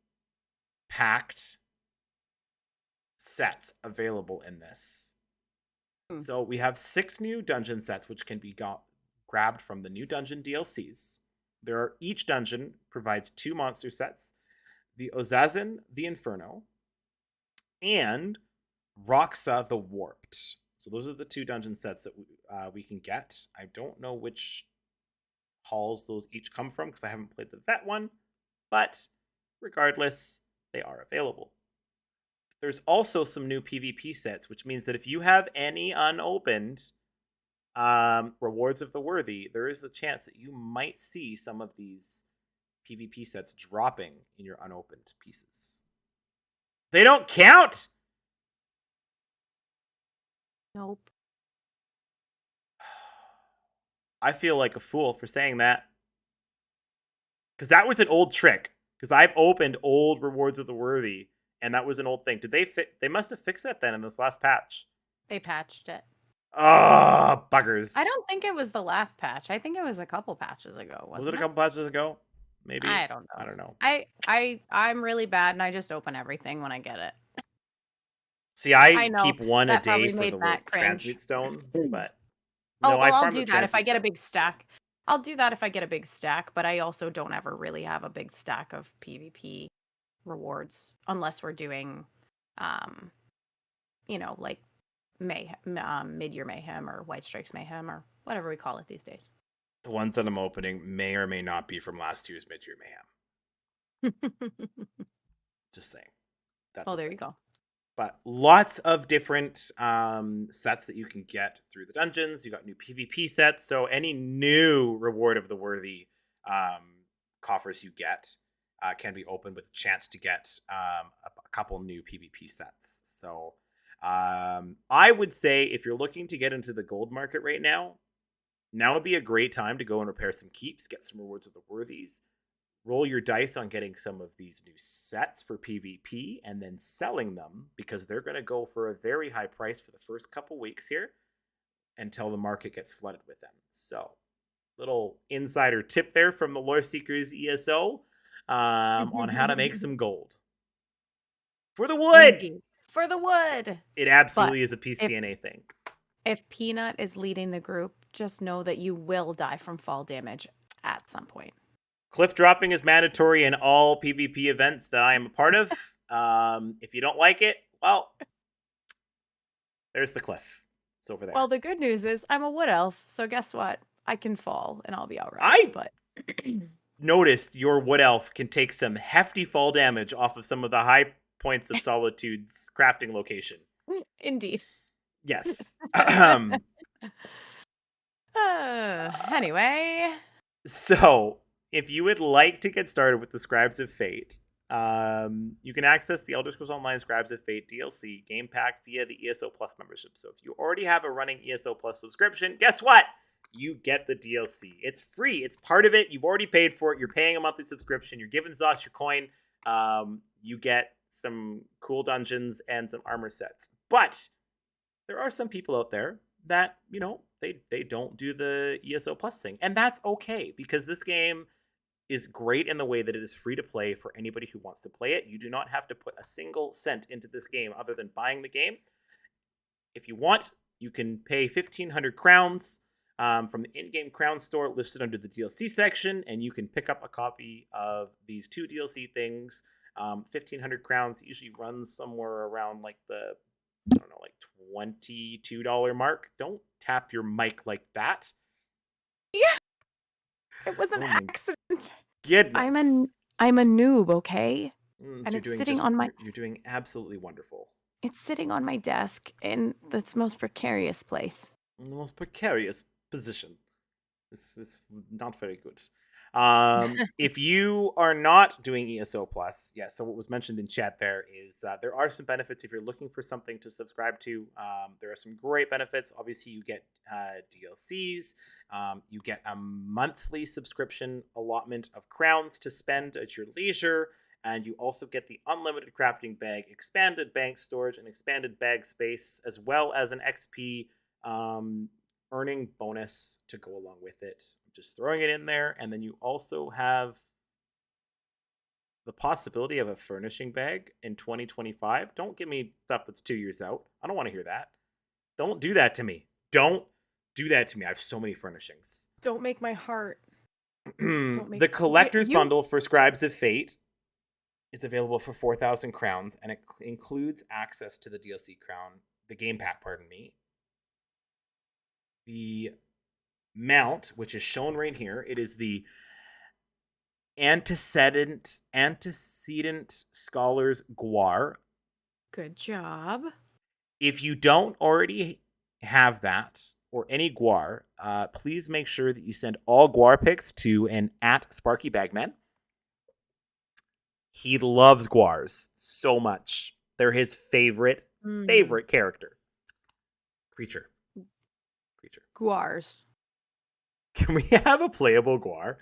packed sets available in this. So, we have 6 new dungeon sets, which can be grabbed from the new dungeon DLCs. Each dungeon provides 2 monster sets, the Ozazin, the Inferno, and Roxa the Warped. So those are the 2 dungeon sets that we can get. I don't know which halls those each come from because I haven't played the vet one, but regardless, they are available. There's also some new PvP sets, which means that if you have any unopened rewards of the worthy, there is the chance that you might see some of these PvP sets dropping in your unopened pieces. They don't count! Nope. I feel like a fool for saying that. Because that was an old trick. Because I've opened old rewards of the worthy, and that was an old thing. Did they must have fixed that then in this last patch. They patched it. Oh, buggers. I don't think it was the last patch. I think it was a couple patches ago. Was it a couple patches ago? Maybe. I don't know. I don't know. I'm really bad, and I just open everything when I get it. See, I keep one a day for the Matt cringe. transmute stone, but no, I'll do that if I get a big stack. I'll do that if I get a big stack, but I also don't ever really have a big stack of PvP rewards unless we're doing, like Mid-Year Mayhem or White Strikes Mayhem or whatever we call it these days. The ones that I'm opening may or may not be from last year's Mid-Year Mayhem. Just saying. There you go. But lots of different sets that you can get through the dungeons. You got new PvP sets. So any new reward of the worthy coffers you get can be opened with a chance to get a couple new PvP sets. So I would say if you're looking to get into the gold market right now would be a great time to go and repair some keeps, get some rewards of the worthies. Roll your dice on getting some of these new sets for PvP and then selling them because they're going to go for a very high price for the first couple weeks here until the market gets flooded with them. So, little insider tip there from the Loreseekers ESO on how to make some gold. For the wood! For the wood! It absolutely is a PCNA thing. If Peanut is leading the group, just know that you will die from fall damage at some point. Cliff dropping is mandatory in all PvP events that I am a part of. If you don't like it, well, there's the cliff. It's over there. Well, the good news is I'm a wood elf, so guess what? I can fall and I'll be all right. I But noticed your wood elf can take some hefty fall damage off of some of the high points of Solitude's crafting location. indeed. Yes. Anyway. So, if you would like to get started with the Scribes of Fate, you can access the Elder Scrolls Online Scribes of Fate DLC game pack via the ESO Plus membership. So, if you already have a running ESO Plus subscription, guess what? You get the DLC. It's free. It's part of it. You've already paid for it. You're paying a monthly subscription. You're giving Zos your coin. You get some cool dungeons and some armor sets. But there are some people out there that, they don't do the ESO Plus thing. And that's okay, because this game is great in the way that it is free to play for anybody who wants to play it. You do not have to put a single cent into this game other than buying the game. If you want, you can pay 1,500 crowns from the in-game crown store listed under the DLC section, and you can pick up a copy of these 2 DLC things. 1,500 crowns usually runs somewhere around like the, I don't know, like $22 mark. Don't tap your mic like that. Yeah. It was an accident. Goodness. I'm a noob, okay? And it's sitting on my... You're doing absolutely wonderful. It's sitting on my desk in this most precarious place. In the most precarious position. This is not very good. If you are not doing ESO Plus, so what was mentioned in chat there is there are some benefits if you're looking for something to subscribe to. There are some great benefits. Obviously, you get DLCs. You get a monthly subscription allotment of crowns to spend at your leisure. And you also get the unlimited crafting bag, expanded bank storage, and expanded bag space, as well as an XP earning bonus to go along with it. I'm just throwing it in there. And then you also have the possibility of a furnishing bag in 2025. Don't give me stuff that's 2 years out. I don't want to hear that. Don't do that to me. Don't do that to me. I have so many furnishings. Don't make my heart. The collector's bundle for Scribes of Fate is available for 4,000 crowns, and it includes access to the DLC crown, the game pack, pardon me. The mount, which is shown right here, it is the antecedent Scholar's Guar. Good job. If you don't already have that or any Guar, please make sure that you send all Guar pics to an @SparkyBagman. He loves Guars so much. They're his favorite character. Creature. Guars. Can we have a playable Guar?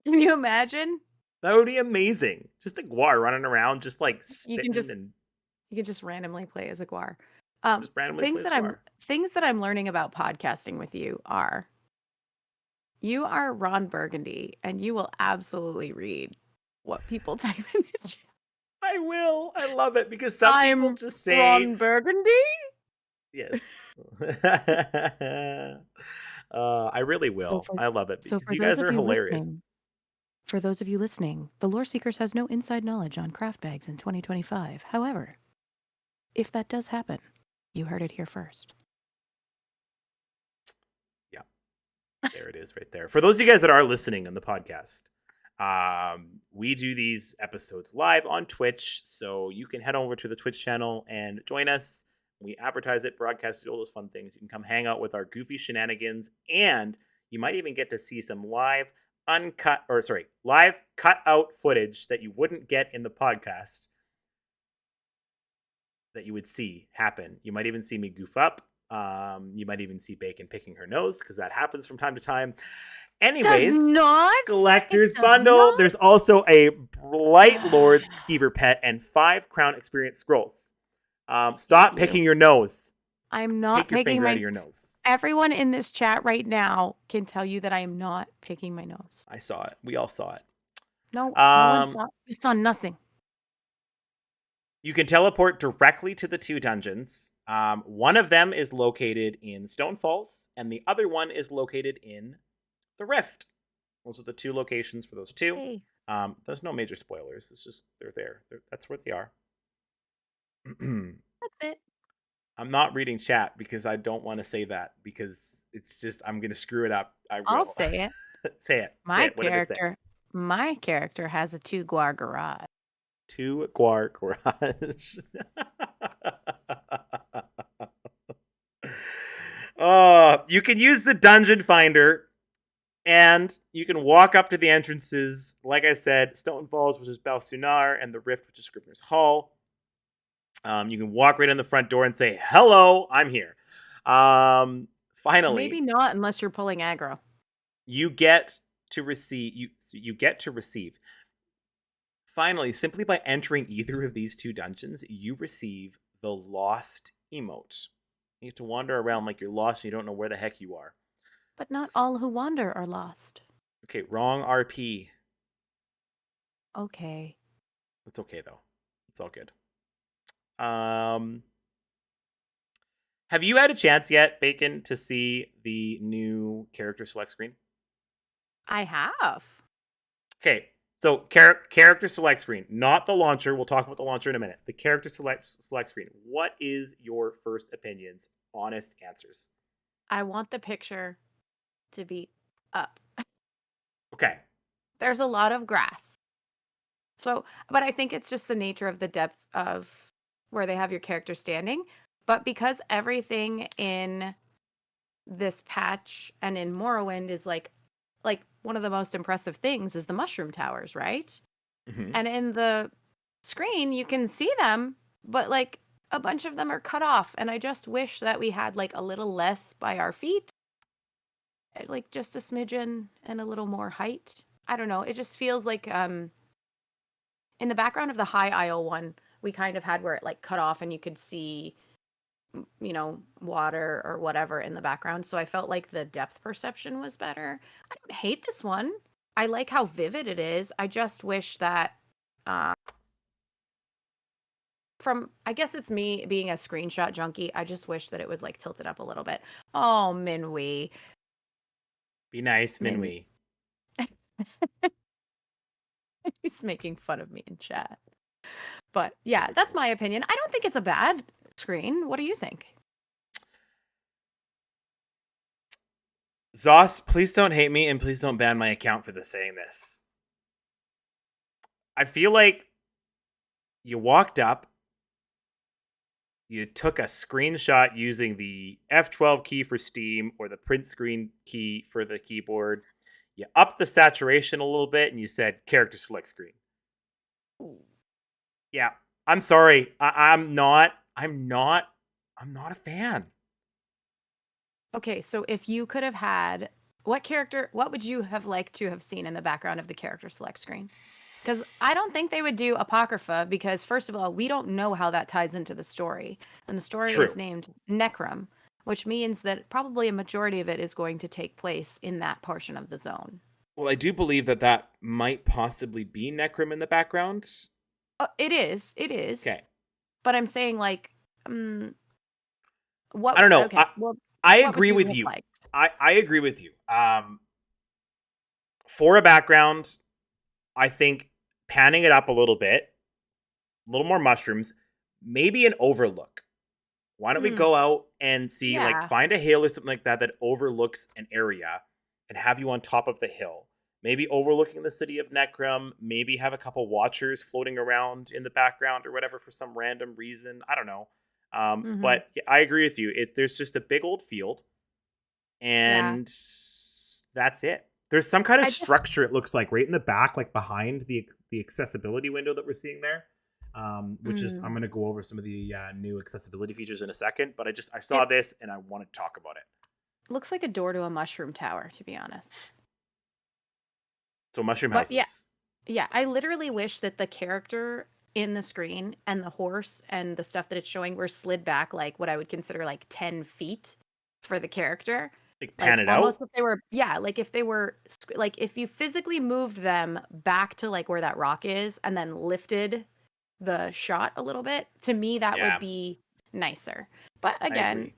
Can you imagine? That would be amazing. Just a Guar running around, just like spitting. You can just randomly play as a Guar. Just randomly play as Guar. Things that I'm learning about podcasting with you are Ron Burgundy, and you will absolutely read what people type in the chat. I will. I love it because some people just say Ron Burgundy. Yes. I really will. I love it because you guys are hilarious. For those of you listening, the Loreseekers has no inside knowledge on craft bags in 2025. However, if that does happen, you heard it here first. Yeah. There it is right there. For those of you guys that are listening on the podcast, we do these episodes live on Twitch, so you can head over to the Twitch channel and join us. We advertise it, broadcast it, all those fun things. You can come hang out with our goofy shenanigans, and you might even get to see some live cut out footage that you wouldn't get in the podcast that you would see happen. You might even see me goof up. You might even see Bacon picking her nose, because that happens from time to time. Anyways, collector's bundle. Not. There's also a Blight Lord's Skeever pet and 5 crown experience scrolls. Stop picking your nose. I'm not picking out of your nose. Everyone in this chat right now can tell you that I am not picking my nose. I saw it. We all saw it. No one saw it. We saw nothing. You can teleport directly to the 2 dungeons. One of them is located in Stone Falls, and the other one is located in the Rift. Those are the 2 locations for those 2. Hey. There's no major spoilers. It's just they're there. That's where they are. That's it. I'm not reading chat because I don't want to say that because it's just I'm gonna screw it up. I I'll will. say it. Say it. Say My it. What did it say? character has a 2 guar garage. 2 Guar Garage. You can use the dungeon finder, and you can walk up to the entrances. Like I said, Stone Falls, which is Balsunar, and the Rift, which is Scrivener's Hall. You can walk right in the front door and say, "Hello, I'm here." Finally, Maybe not unless you're pulling aggro. you get to receive. You get to receive. Finally, simply by entering either of these 2 dungeons, you receive the Lost emote. You have to wander around like you're lost and you don't know where the heck you are. But not all who wander are lost. Okay, wrong RP. Okay. It's okay though. It's all good. Have you had a chance yet, Bacon, to see the new character select screen? I have. Okay, so character select screen, not the launcher. We'll talk about the launcher in a minute. The character select screen. What is your first opinions? Honest answers. I want the picture to be up. Okay. There's a lot of grass. So, but I think it's just the nature of the depth of where they have your character standing. But because everything in this patch and in Morrowind is like one of the most impressive things is the mushroom towers, right? Mm-hmm. And in the screen you can see them, but like a bunch of them are cut off, and I just wish that we had like a little less by our feet, like just a smidgen and a little more height. I don't know. It just feels like in the background of the High Isle one, we kind of had where it like cut off and you could see, water or whatever in the background. So I felt like the depth perception was better. I don't hate this one. I like how vivid it is. I just wish that I guess it's me being a screenshot junkie. I just wish that it was like tilted up a little bit. Oh, Minwee. Be nice, Min Minwee. He's making fun of me in chat. But yeah, that's my opinion. I don't think it's a bad screen. What do you think? Zos, please don't hate me and please don't ban my account for saying this. I feel like you walked up, you took a screenshot using the F12 key for Steam or the print screen key for the keyboard. You upped the saturation a little bit and you said character select screen. Ooh. Yeah, I'm sorry. I'm not a fan. Okay, so if you could have had what would you have liked to have seen in the background of the character select screen? Because I don't think they would do Apocrypha because, first of all, we don't know how that ties into the story. And the story True. is named Necrom, which means that probably a majority of it is going to take place in that portion of the zone. Well, I do believe that might possibly be Necrom in the background. It is. It is. Okay. But I'm saying, like, what? I don't know. Okay, well, I what would agree you with have you. liked? I agree with you. For a background, I think panning it up a little bit, a little more mushrooms, maybe an overlook. Why don't we go out and see, like, Yeah. find a hill or something like that overlooks an area and have you on top of the hill. Maybe overlooking the city of Necrom, maybe have a couple watchers floating around in the background or whatever for some random reason. I don't know. But yeah, I agree with you. There's just a big old field, and that's it. There's some kind of structure, it looks like, right in the back, like behind the accessibility window that we're seeing there. Which is, I'm going to go over some of the new accessibility features in a second, but I saw this and I want to talk about it. Looks like a door to a mushroom tower, to be honest. So mushroom houses. Yeah, I literally wish that the character in the screen and the horse and the stuff that it's showing were slid back like what I would consider like 10 feet for the character. Like pan it almost out? if they were, like if they were, like if you physically moved them back to like where that rock is and then lifted the shot a little bit. To me, that would Yeah, be nicer. But I again, agree.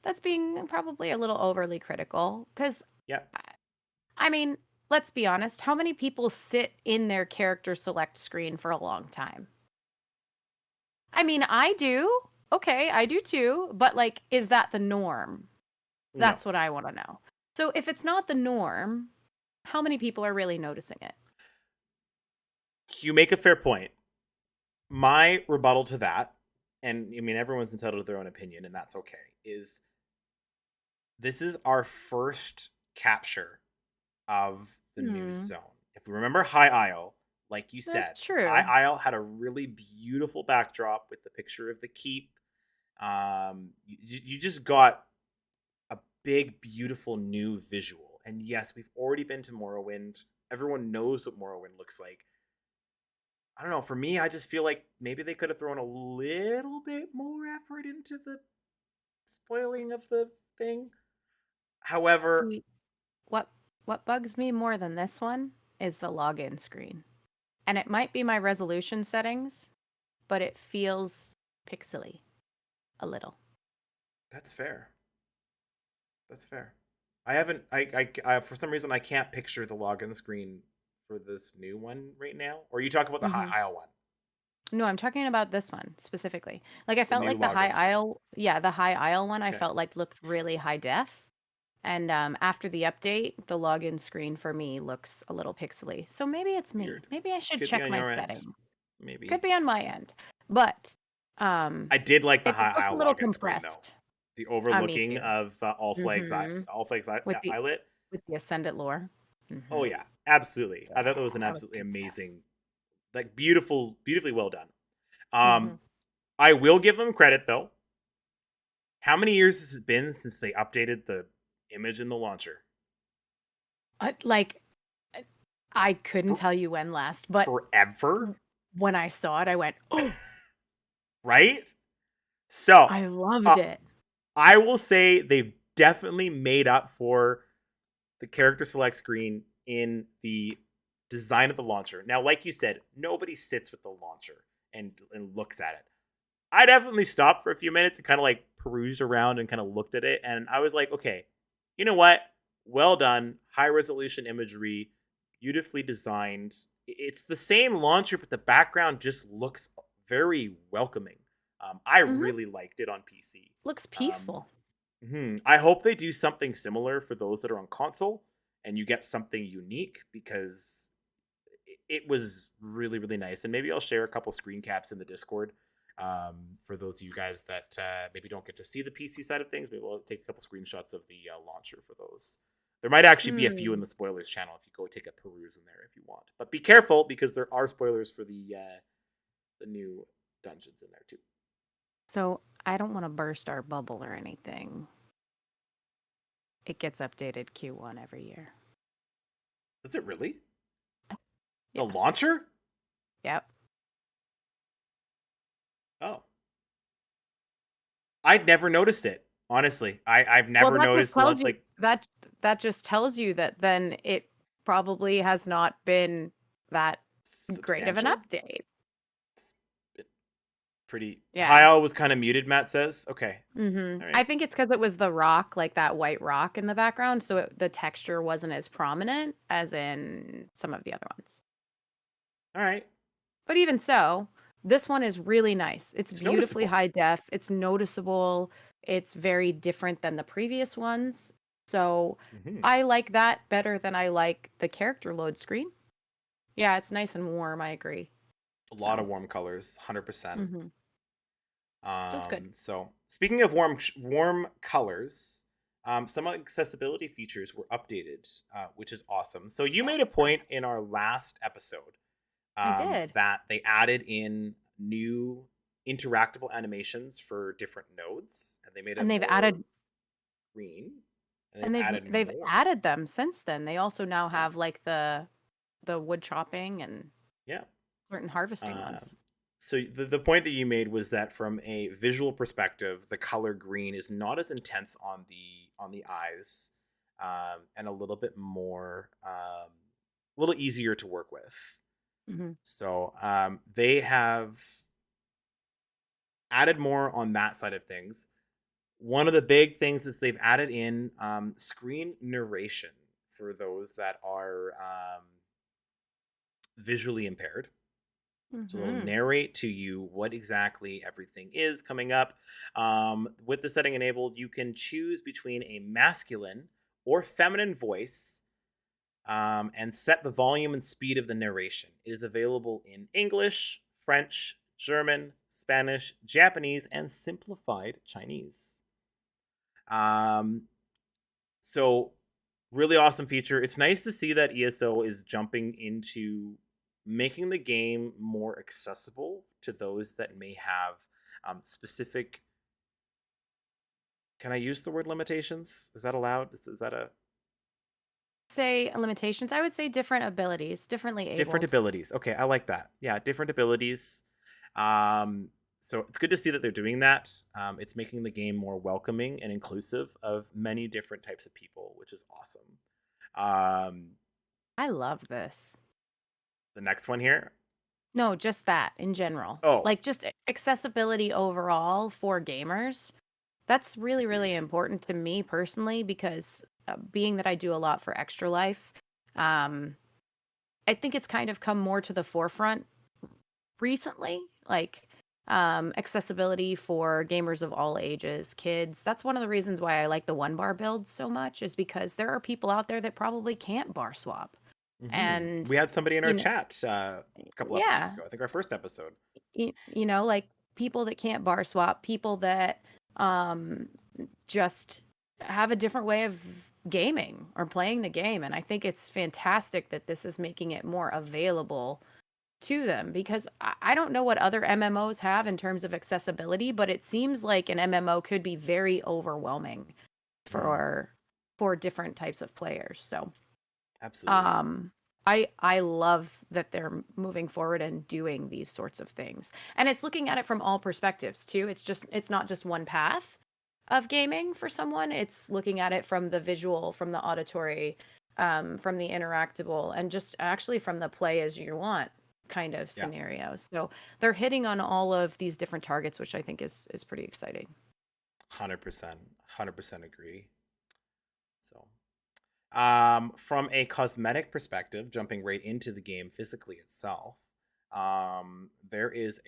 that's being probably a little overly critical because, Yeah. I mean, let's be honest, how many people sit in their character select screen for a long time? I mean, I do. Okay, I do too. But, like, is that the norm? No. That's what I want to know. So if it's not the norm, how many people are really noticing it? You make a fair point. My rebuttal to that, and I mean everyone's entitled to their own opinion, and that's okay, is this is our first capture of the new Hmm. zone. If we remember High Isle, like you said, That's High true. Isle had a really beautiful backdrop with the picture of the keep. You just got a big, beautiful new visual. And yes, we've already been to Morrowind. Everyone knows what Morrowind looks like. I don't know. For me, I just feel like maybe they could have thrown a little bit more effort into the spoiling of the thing. However, See, what what bugs me more than this one is the login screen. And it might be my resolution settings, but it feels pixely a little. that's fair. That's fair. I haven't. I for some reason I can't picture the login screen for this new one right now. Or you talk about the High Hmm. Isle one, No, I'm talking about this one specifically. Like I the felt new like the High login screen. Isle, yeah, the High Isle one I Okay, felt like looked really high def. And after the update, the login screen for me looks a little pixely. So maybe it's me. weird. Maybe I should Could be check on my your end, settings. Could maybe. be on my end. But um I did like the it High just looked a Isle little login screen though. compressed. The Me overlooking too. of Hmm. All Flags With the Islet. Ascendant lore. Oh Hmm. yeah, absolutely. I Yeah, thought that was an that was absolutely good stuff. amazing, like beautifully well done. Hmm. I will give them credit though. How many years has it been since they updated the image in the launcher? Like uh, I couldn't For, tell you when last, but forever, when I saw it, I went, "Oh, right? So, I loved uh, it." I will say they've definitely made up for the character select screen in the design of the launcher. Now, like you said, nobody sits with the launcher and looks at it. I definitely stopped for a few minutes and kind of like perused around and kind of looked at it, and I was like, okay, you know what? Well done, high resolution imagery, beautifully designed. It's the same launcher, but the background just looks very welcoming. I Hmm. really liked it on PC. Looks Um, peaceful. I hope they do something similar for those that are on console, and you get something unique because it was really really nice. And maybe I'll share a couple screen caps in the Discord for those of you guys that maybe don't get to see the PC side of things. Maybe we'll take a couple screenshots of the launcher for those. There might actually be a few in Hmm. the spoilers channel if you go take a peruse in there if you want. But be careful because there are spoilers for the new dungeons in there too. So I don't want to burst our bubble or anything. It gets updated Q1 every year. Is it really the Yeah. launcher? Yep. Oh, I'd never noticed it. Honestly, I've Well, never that just noticed tells you like that just tells you that then it probably has not been that great of an substantial. update. It's pretty. Yeah. Hyle was kind of muted. Matt says, "Okay, all I right, think it's because it was the rock, like that white rock in the background, so the texture wasn't as prominent as in some of the other ones. all right." But even so, this one is really nice. It's It's beautifully noticeable. high def. It's noticeable. It's very different than the previous ones. So Hmm. I like that better than I like the character load screen. Yeah, it's nice and warm. I agree. A lot of So, warm colors, 100%. hmm so it's good. So speaking of warm colors, some accessibility features were updated, which is awesome. So you made a point in our last episode I did. that they added in new interactable animations for different nodes, and they made it And they've more added green, and they've and they've added they've more. added them since then. They also now Yeah, have like the wood chopping and yeah. certain harvesting Um, ones. so the point that you made was that from a visual perspective, the color green is not as intense on the eyes, and a little bit more, a little easier to work with. Hmm. So they have added more on that side of things. One of the big things is they've added in screen narration for those that are visually impaired. So they'll Hmm. narrate to you what exactly everything is coming up. With the setting enabled, you can choose between a masculine or feminine voice and set the volume and speed of the narration. It is available in English, French, German, Spanish, Japanese, and simplified Chinese. Um, so really awesome feature. It's nice to see that ESO is jumping into making the game more accessible to those that may have specific. Can I use the word limitations? Is that allowed? Is that a Say limitations. I would say different abilities, differently different abled. abilities? Okay, I like that. Yeah, different abilities. Um, so it's good to see that they're doing that. It's making the game more welcoming and inclusive of many different types of people, which is awesome. Um, I love this. the next one here. No, just that in general. Oh, Like just accessibility overall for gamers. That's really, agreed. really important to me personally because being that I do a lot for Extra Life, um, I think it's kind of come more to the forefront recently. Like accessibility for gamers of all ages, kids. That's one of the reasons why I like the one bar build so much, is because there are people out there that probably can't bar swap. And, We had somebody in our you know, chat a couple episodes yeah, ago. I think our first episode. like people that can't bar swap, people that um just have a different way of gaming or playing the game. And I think it's fantastic that this is making it more available to them, because I don't know what other MMOs have in terms of accessibility, but it seems like an MMO could be very overwhelming Mm, for different types of players. So absolutely. um I love that they're moving forward and doing these sorts of things. And it's looking at it from all perspectives too. It's not just one path of gaming for someone. It's looking at it from the visual, from the auditory, from the interactable, and just actually from the play as you want kind of Yeah, scenarios. So they're hitting on all of these different targets, which I think is pretty exciting. 100%. 100% agree. So, from a cosmetic perspective, jumping right into the game physically itself, there is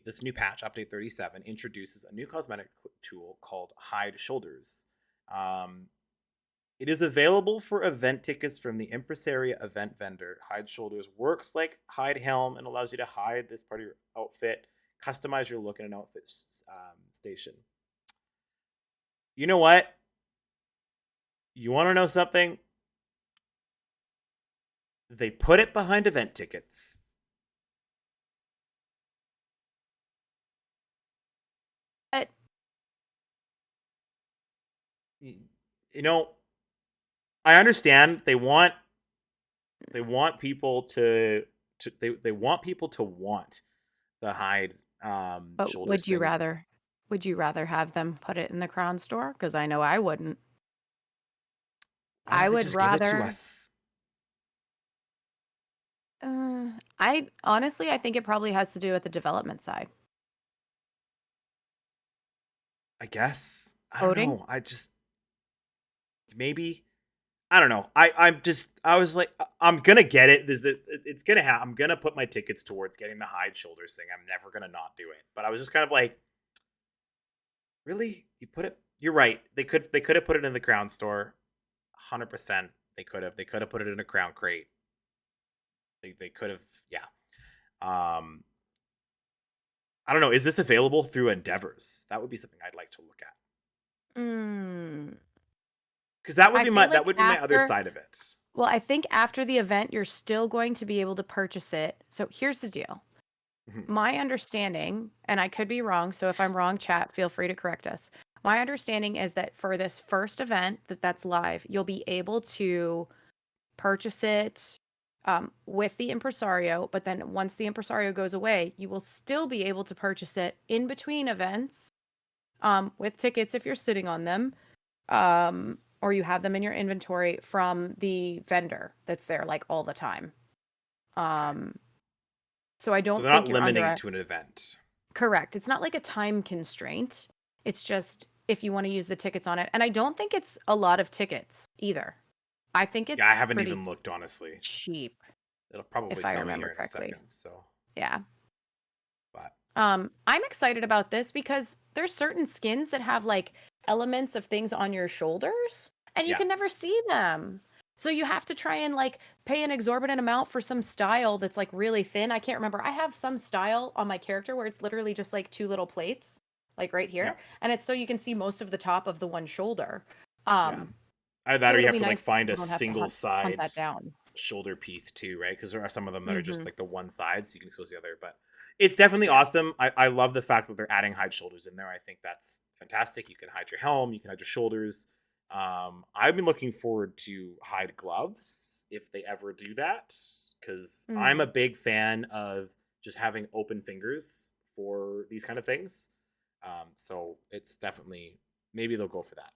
this new patch, update 37, introduces a new cosmetic tool called Hide Shoulders. Um, It is available for event tickets from the Impresaria event vendor. Hide Shoulders works like Hide Helm and allows you to hide this part of your outfit, customize your look in an outfit station. You know what? You want to know something? They put it behind event tickets. But You know, I understand they want people they want people to want the Hide Shoulders would you thing. rather have them put it in the Crown store? Because I know I wouldn't. Why I don't they would just give it to rather. us? I honestly, I think it probably has to do with the development side. I guess. I don't Coding? know. I just maybe I don't know. I was like I'm gonna get it. It's gonna happen. I'm gonna put my tickets towards getting the Hide Shoulders thing. I'm never gonna not do it. But I was just kind of like, really? You put it? You're right. They could have put it in the Crown store. 100%. They could have put it in a Crown crate. They could have. Yeah. Um. I don't know. Is this available through Endeavors? That would be something I'd like to look at Mm, because that would I be my feel like that would be my other after, side of it. well, I think after the event, you're still going to be able to purchase it. So here's the deal. Mhm. My understanding, and I could be wrong, so if I'm wrong, chat, feel free to correct us. My understanding is that for this first event that's live, you'll be able to purchase it with the impresario, but then once the impresario goes away, you will still be able to purchase it in between events with tickets if you're sitting on them, or you have them in your inventory from the vendor that's there like all the time. Okay. Um, So I So don't they're not think you're under limiting it a to an event. correct. It's not like a time constraint. It's just if you want to use the tickets on it. And I don't think it's a lot of tickets either. I think Yeah, I it's haven't pretty even looked, honestly. cheap, It'll probably if I tell me remember here in a correctly. second. So, Yeah. but I'm excited about this because there's certain skins that have like elements of things on your shoulders and you yeah, can never see them. So you have to try and like pay an exorbitant amount for some style that's like really thin. I can't remember. I have some style on my character where it's literally just like two little plates, like right yeah, here, and it's so you can see most of the top of the one shoulder. yeah. Um, Either that so or you it'll have be to like nice that find people a don't have to single hunt side that down. shoulder piece too, right? Because there are some of them that are just Hmm. like the one side, so you can expose the other. But it's definitely Yeah. awesome. I love the fact that they're adding hide shoulders in there. I think that's fantastic. You can hide your helm, you can hide your shoulders. I've been looking forward to hide gloves if they ever do that, because I'm Mm. a big fan of just having open fingers for these kind of things. So it's definitely, maybe they'll go for that.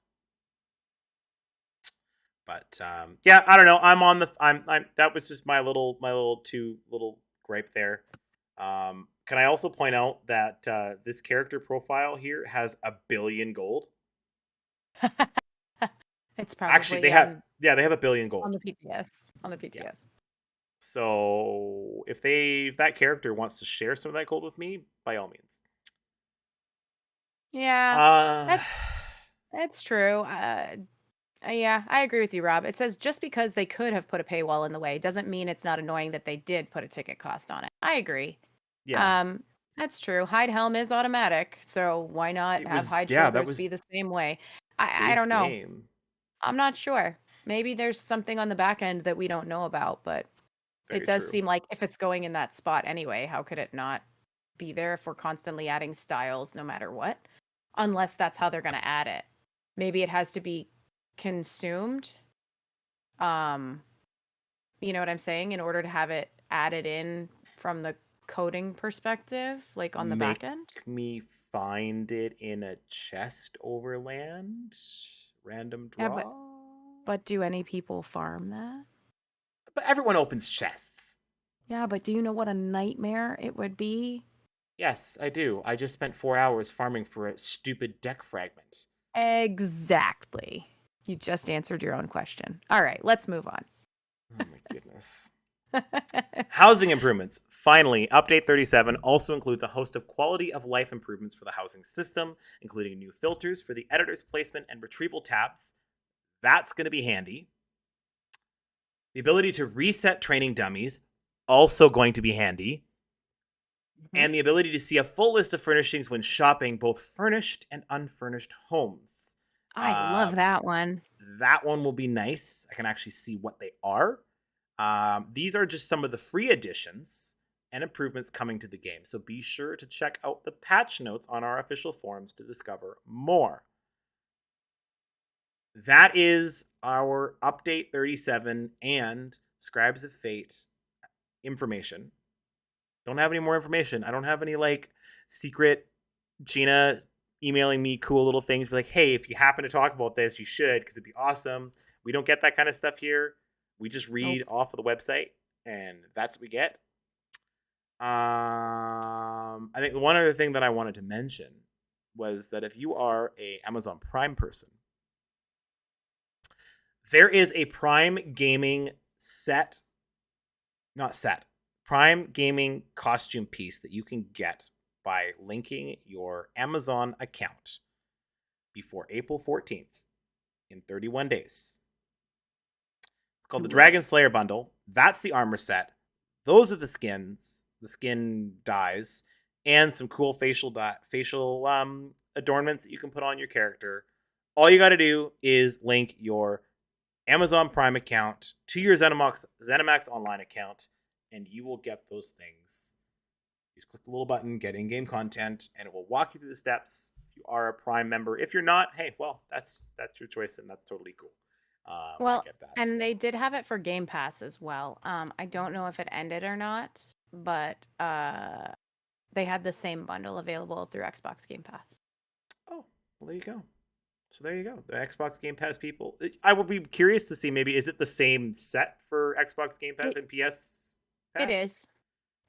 But yeah, I don't know. I'm that was just my little two little gripe there. Can I also point out that this character profile here has 1 billion gold? It's Actually, probably on they have 1 billion on gold. the PTS. On the Yeah. PTS. So if that character wants to share some of that gold with me, by all means. Yeah, Uh, that that's true. Yeah, I agree with you, Rob. It says just because they could have put a paywall in the way doesn't mean it's not annoying that they did put a ticket cost on it. I agree. yeah. Um, that's true. Hide helm is automatic, so why not It have was hide that shoulders was be the same way? I base don't know. game. I'm not sure. Maybe there's something on the back end that we don't know about, but it Very does true. seem like if it's going in that spot anyway, how could it not be there if we're constantly adding styles no matter what? Unless that's how they're going to add it. Maybe it has to be consumed. Um, you know what I'm saying? In order to have it added in from the coding perspective, like on the back Make end. me find it in a chest overland. Random Yeah, draw. but do any people farm that? But everyone opens chests. Yeah, but do you know what a nightmare it would be? Yes, I do. I just spent 4 hours farming for a stupid deck fragment. Exactly. You just answered your own question. All right, let's move on. Oh my goodness. Housing improvements. Finally, Update 37 also includes a host of quality of life improvements for the housing system, including new filters for the editor's placement and retrieval tabs. That's going to be handy. The ability to reset training dummies, also going to be handy. Mhm. And the ability to see a full list of furnishings when shopping both furnished and unfurnished homes. I love Um, that one. that one will be nice. I can actually see what they are. These are just some of the free additions and improvements coming to the game, so be sure to check out the patch notes on our official forums to discover more. That is our Update 37 and Scribes of Fate information. Don't have any more information. I don't have any like secret Gina emailing me cool little things, be like, hey, if you happen to talk about this, you should, because it'd be awesome. We don't get that kind of stuff here. We just read Nope. off of the website, and that's what we get. I think one other thing that I wanted to mention was that if you are a Amazon Prime person, there is a Prime Gaming set, not set, Prime Gaming costume piece that you can get by linking your Amazon account before April 14th in 31 days. It's called the Do it. Dragon Slayer bundle. That's the armor set. Those are the skins, the skin dyes, and some cool facial adornments that you can put on your character. All you got to do is link your Amazon Prime account to your ZeniMax Online account, and you will get those things. You just click the little button, get in-game content, and it will walk you through the steps. If you are a Prime member, if you're not, hey, well, that's your choice, and that's totally cool. I Well, get that. and So. they did have it for Game Pass as well. I don't know if it ended or not, but they had the same bundle available through Xbox Game Pass. Oh, well, there you go. So there you go. The Xbox Game Pass people. I would be curious to see maybe is it the same set for Xbox Game Pass It and PS it Pass? is.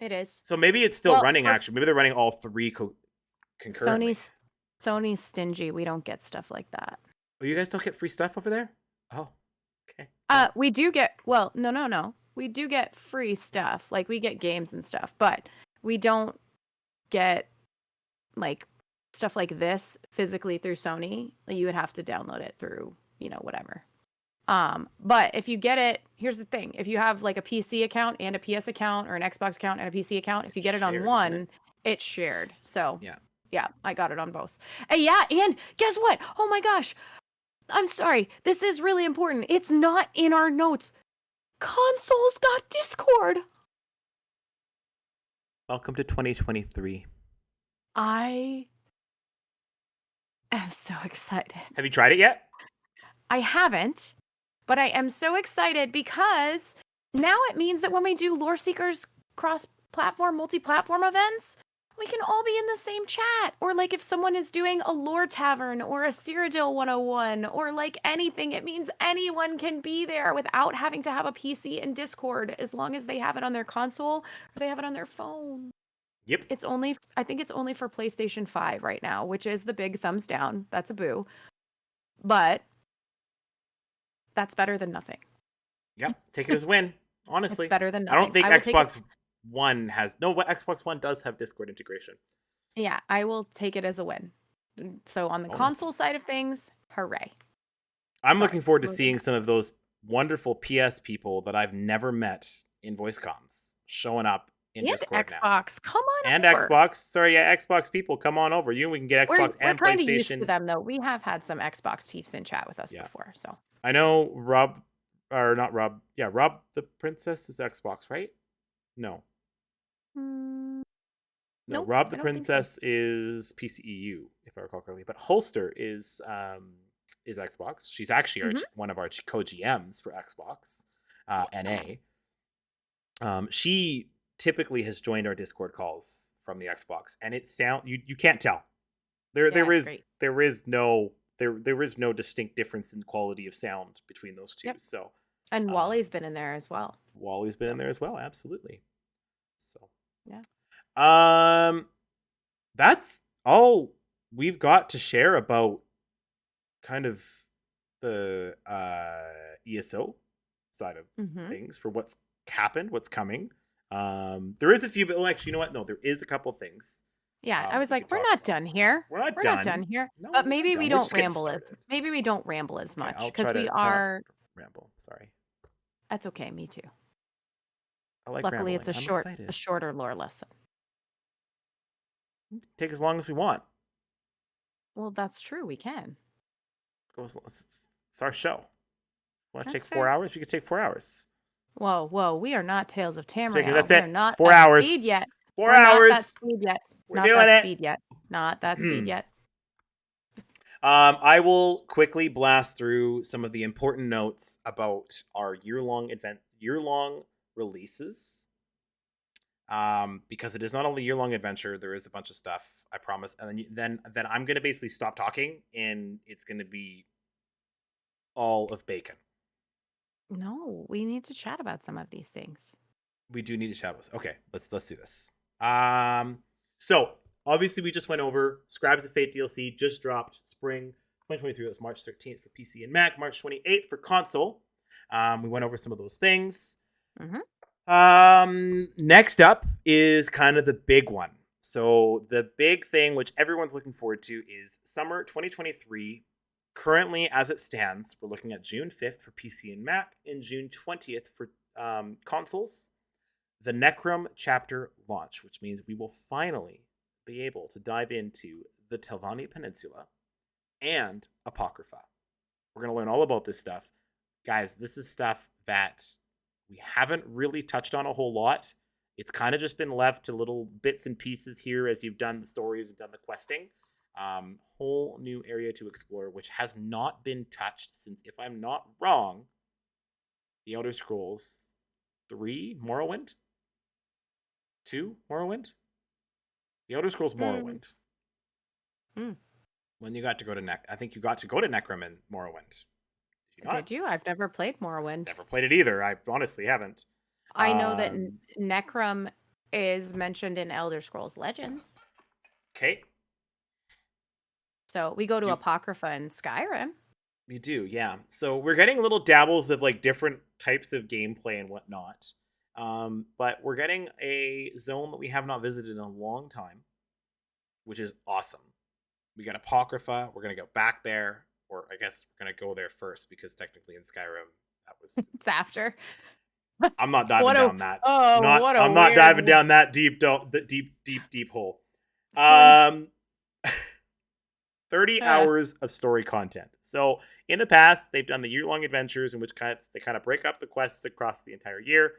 It is. So maybe it's still running, actually. Maybe they're running all three concurrently. Sony's stingy. We don't get stuff like that. Oh, you guys don't get free stuff over there? Oh, okay. We do get, well, no. We do get free stuff. Like, we get games and stuff, but we don't get, like, stuff like this physically through Sony. Like, you would have to download it through, whatever. But if you get it, here's the thing. If you have, like, a PC account and a PS account, or an Xbox account and a PC account, if you get it on one, it's shared. So, yeah, I got it on both. And guess what? Oh my gosh. I'm sorry. This is really important. It's not in our notes. Consoles got Discord. Welcome to 2023. I am so excited. Have you tried it yet? I haven't, but I am so excited because now it means that when we do Loreseekers cross-platform, multi-platform events, we can all be in the same chat. Or like if someone is doing a lore tavern or a Cyrodiil 101 or like anything, it means anyone can be there without having to have a PC and Discord, as long as they have it on their console or they have it on their phone. Yep. I think it's only for PlayStation 5 right now, which is the big thumbs down. That's a boo. But that's better than nothing. Yep. Take it as a win. Honestly. It's better than nothing. I don't think Xbox One has... No, Xbox One does have Discord integration. Yeah, I will take it as a win. So on the console side of things, hooray. I'm looking forward to seeing some of those wonderful PS people that I've never met in voice comms showing up in Discord Xbox, now. come on and over. Xbox. Sorry, Xbox people, come on over. We can get Xbox and we're kind PlayStation. of used to them, though. We have had some Xbox peeps in chat with us before, so. I know Rob the Princess is Xbox, right? No. No, nope, Rob the Princess is PCEU, if I recall correctly. But Holster is Xbox. She's actually one of our co-GMs for Xbox NA. She typically has joined our Discord calls from the Xbox, and it you can't tell. There is no distinct difference in quality of sound between those two. Yep. So, and Wally's been in there as well. Wally's been in there as well, absolutely. So, yeah. That's all we've got to share about kind of the ESO side of things for what's happened, what's coming. There is a few, but actually, you know what? No, there is a couple things. Yeah, I was like, we're not done here. We're not done here. No, but maybe we don't ramble as much because we are ramble. Sorry. That's okay. Me too. I like Luckily, rambling. it's a shorter lore lesson. Take as long as we want. Well, that's true. We can. It's our show. Want to take 4 hours? We could take 4 hours. Whoa! We are not Tales of Tamriel. That's it. We're not 4 hours. Speed yet. 4 hours. Not that speed yet. We're doing it. Speed yet. Not that speed yet. I will quickly blast through some of the important notes about our year-long releases. Because it is not only a year-long adventure, there is a bunch of stuff, I promise. And then I'm going to basically stop talking, and it's going to be all of bacon. No, we need to chat about some of these things. We do need to chat about this. Okay, let's do this. So obviously we just went over Scribes of Fate DLC, just dropped spring 2023. It was March 13th for PC and Mac, March 28th for console. We went over some of those things. Next up is kind of the big one. So the big thing, which everyone's looking forward to, is summer 2023. Currently, as it stands, we're looking at June 5th for PC and Mac and June 20th for consoles. The Necrom chapter launch, which means we will finally be able to dive into the Telvanni Peninsula and Apocrypha. We're going to learn all about this stuff. Guys, this is stuff that we haven't really touched on a whole lot. It's kind of just been left to little bits and pieces here as you've done the stories and done the questing. Whole new area to explore, which has not been touched since, if I'm not wrong, The Elder Scrolls 3 Morrowind? 2 Morrowind? The Elder Scrolls Morrowind. When you got to go to I think you got to go to Necrom in Morrowind. Did you? I've never played Morrowind. Never played it either. I honestly haven't. I know that Necrom is mentioned in Elder Scrolls Legends. Okay. So we go to You- Apocrypha and Skyrim. You do, yeah. So we're getting little dabbles of like different types of gameplay and whatnot. But we're getting a zone that we have not visited in a long time, which is awesome. We got Apocrypha. We're gonna go back there, or I guess we're gonna go there first because technically in Skyrim that was. It's after. I'm not diving What a down that. what a I'm not weird. diving down that deep hole. What a, 30 hours of story content. So in the past, they've done the year-long adventures in which they kind of break up the quests across the entire year.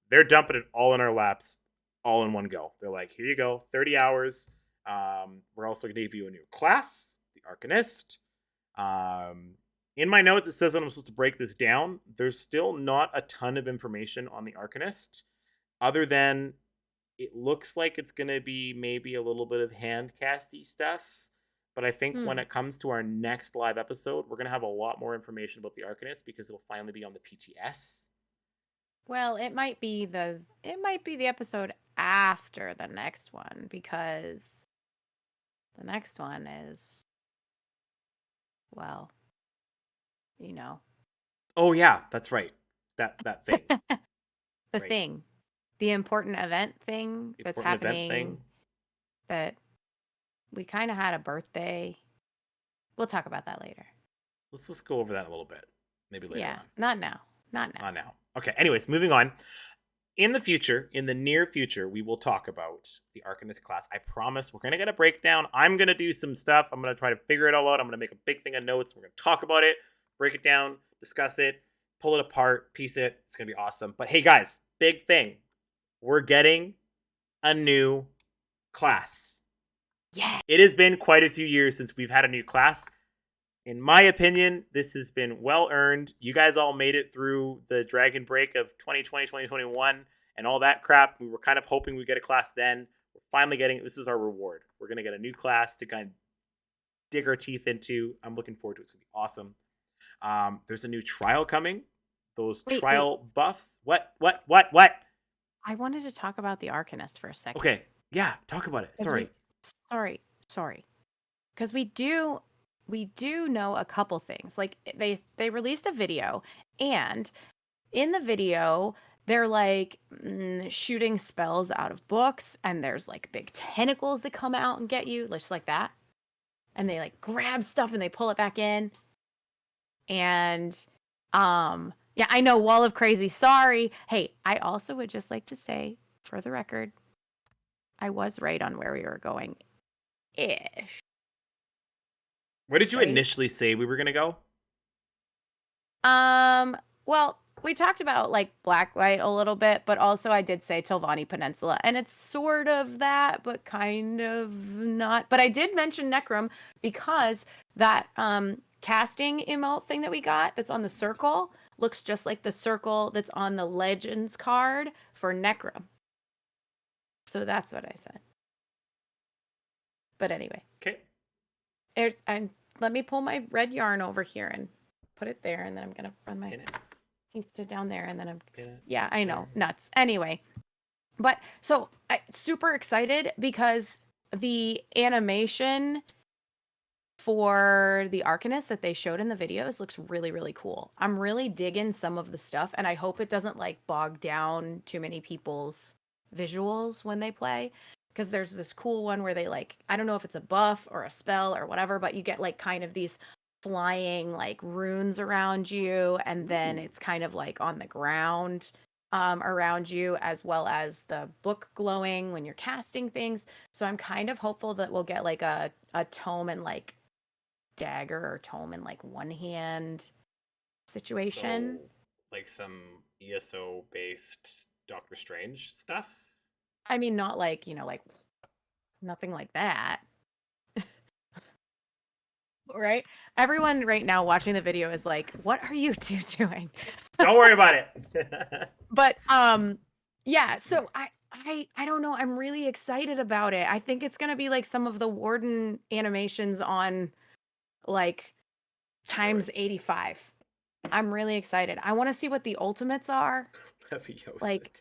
They're dumping it all in our laps, all in one go. They're like, here you go, 30 hours. We're also going to give you a new class, the Arcanist. In my notes, it says that I'm supposed to break this down. There's still not a ton of information on the Arcanist, other than it looks like it's going to be maybe a little bit of hand-casty stuff. But I think when it comes to our next live episode, we're going to have a lot more information about the Arcanist because it'll finally be on the PTS. Well, it might be the episode after the next one, because the next one is, well, you know, Oh yeah, that's right. That thing. the Right. thing, the important event thing The that's important event happening, thing. that we kind of had a birthday. We'll talk about that later. Let's just go over that a little bit. Maybe later Yeah, on. not now. Not now. Not now. Okay, anyways, moving on. In the future, in the near future, we will talk about the Arcanist class. I promise we're going to get a breakdown. I'm going to do some stuff. I'm going to try to figure it all out. I'm going to make a big thing of notes. We're going to talk about it, break it down, discuss it, pull it apart, piece it. It's going to be awesome. But hey, guys, big thing. We're getting a new class. Yeah. It has been quite a few years since we've had a new class. In my opinion, this has been well earned. You guys all made it through the Dragon Break of 2020, 2021, and all that crap. We were kind of hoping we'd get a class then. We're finally getting it. This is our reward. We're going to get a new class to kind of dig our teeth into. I'm looking forward to it. It's going to be awesome. There's a new trial coming. Those trial buffs. What? I wanted to talk about the Arcanist for a second. Okay. Yeah, talk about it. Sorry. Sorry. Because we do know a couple things. Like they released a video, and in the video they're like shooting spells out of books, and there's like big tentacles that come out and get you, just like that. And they like grab stuff and they pull it back in. And yeah, I know, Wall of Crazy. Sorry. Hey, I also would just like to say, for the record, I was right on where we were going. Ish. Where did you Right? initially say we were going to go? Well, we talked about like Blacklight a little bit, but also I did say Tilvani Peninsula, and it's sort of that, but kind of not. But I did mention Necrom because that casting emote thing that we got that's on the circle looks just like the circle that's on the Legends card for Necrom. So that's what I said. But anyway. Okay. Let me pull my red yarn over here and put it there, and then I'm gonna run my piece to down there, and then yeah, I know, nuts. Anyway, but so I super excited because the animation for the Arcanist that they showed in the videos looks really, really cool. I'm really digging some of the stuff, and I hope it doesn't like bog down too many people's visuals when they play. Because there's this cool one where they like, I don't know if it's a buff or a spell or whatever, but you get like kind of these flying like runes around you, and then it's kind of like on the ground around you, as well as the book glowing when you're casting things. So I'm kind of hopeful that we'll get like a tome and like dagger or tome in like one hand situation. So, like some ESO based Doctor Strange stuff? I mean, not like, like nothing like that. Right? Everyone right now watching the video is like, what are you two doing? Don't worry about it. But yeah, so I don't know. I'm really excited about it. I think it's gonna be like some of the Warden animations on like times 85. I'm really excited. I want to see what the ultimates are. Like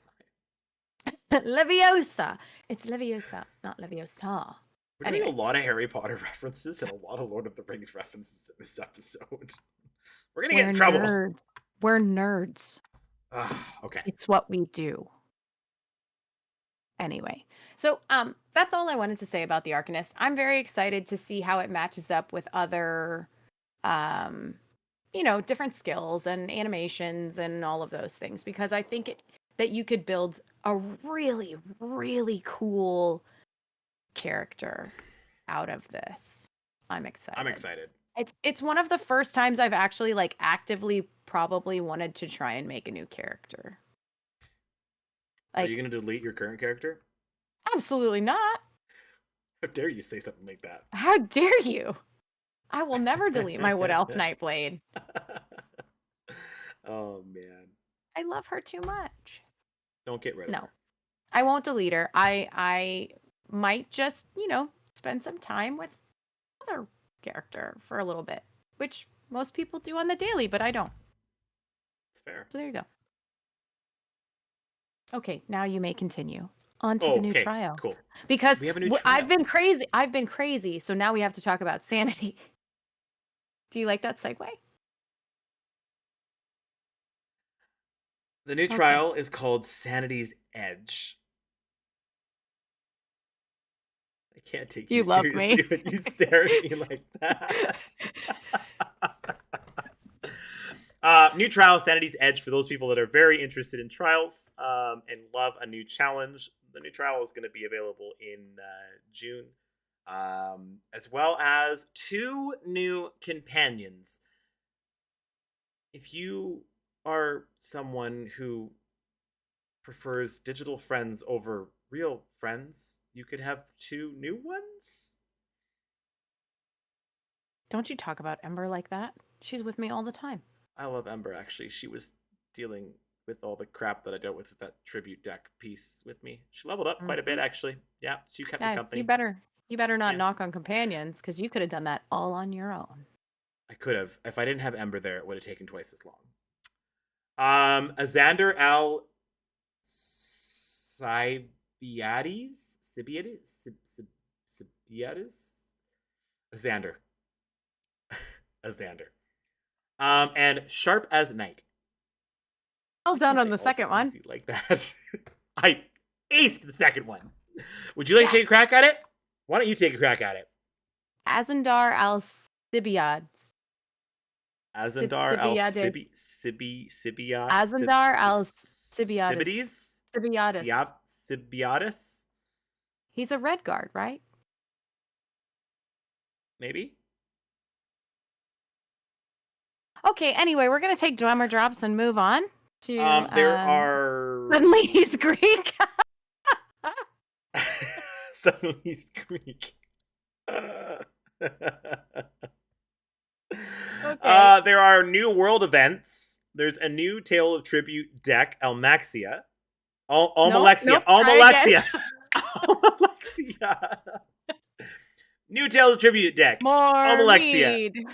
Leviosa. It's Leviosa, not Leviosa. We're doing a Anyway, lot of Harry Potter references and a lot of Lord of the Rings references in this episode. We're gonna get we're in trouble. nerds. We're nerds. Okay. It's what we do. Anyway, so that's all I wanted to say about the Arcanist. I'm very excited to see how it matches up with other um different skills and animations and all of those things, because I think that you could build a really, really cool character out of this. I'm excited. I'm excited. It's one of the first times I've actually like actively probably wanted to try and make a new character. Are you Like, gonna delete your current character? absolutely not. How dare you say something like that? How dare you? I will never delete my Wood Elf Nightblade. Oh man. I love her too much. Don't get rid of No, her. I won't delete her. I might just, spend some time with other character for a little bit, which most people do on the daily, but I don't. It's fair. So there you go. Okay, now you may continue on to Oh, the new okay, trial. cool. Because We have a new I've trial. been crazy. I've been crazy. So now we have to talk about sanity. Do you like that segue? The new Okay. trial is called Sanity's Edge. I can't take you You love seriously me. when you stare at me like that. New trial, Sanity's Edge, for those people that are very interested in trials and love a new challenge. The new trial is going to be available in June, as well as 2 new companions. If you are someone who prefers digital friends over real friends, you could have 2 new ones. Don't you talk about Ember like that? She's with me all the time. I love Ember, actually. She was dealing with all the crap that I dealt with that tribute deck piece with me. She leveled up quite a bit, Mhm. actually. Yeah, she kept me Yeah, company. you better not Yeah, knock on companions, because you could have done that all on your own. I could have. If I didn't have Ember there, it would have taken twice as long. Azander Al Sibiades? Sibiades? Azander. Azander. And Sharp as Night. Well I done can't on say the all second one. easy like that. I aced the second one. Would you like to take a Yes. crack at it? Why don't you take a crack at it? Azandar Alcibiades. Azandar Al Sibiades. Sibiat Azandar Alcibiades. Sibides? Sibiades. Sibiatis? He's a red guard, right? Maybe? Okay, anyway, we're going to take drummer drops and move on to There are suddenly he's Greek. suddenly he's Greek. Okay. There are new world events. There's a new Tale of Tribute deck, Almaxia. Almalexia. Nope, try again. Almalexia. New Tales of Tribute deck. More Almalexia. mead.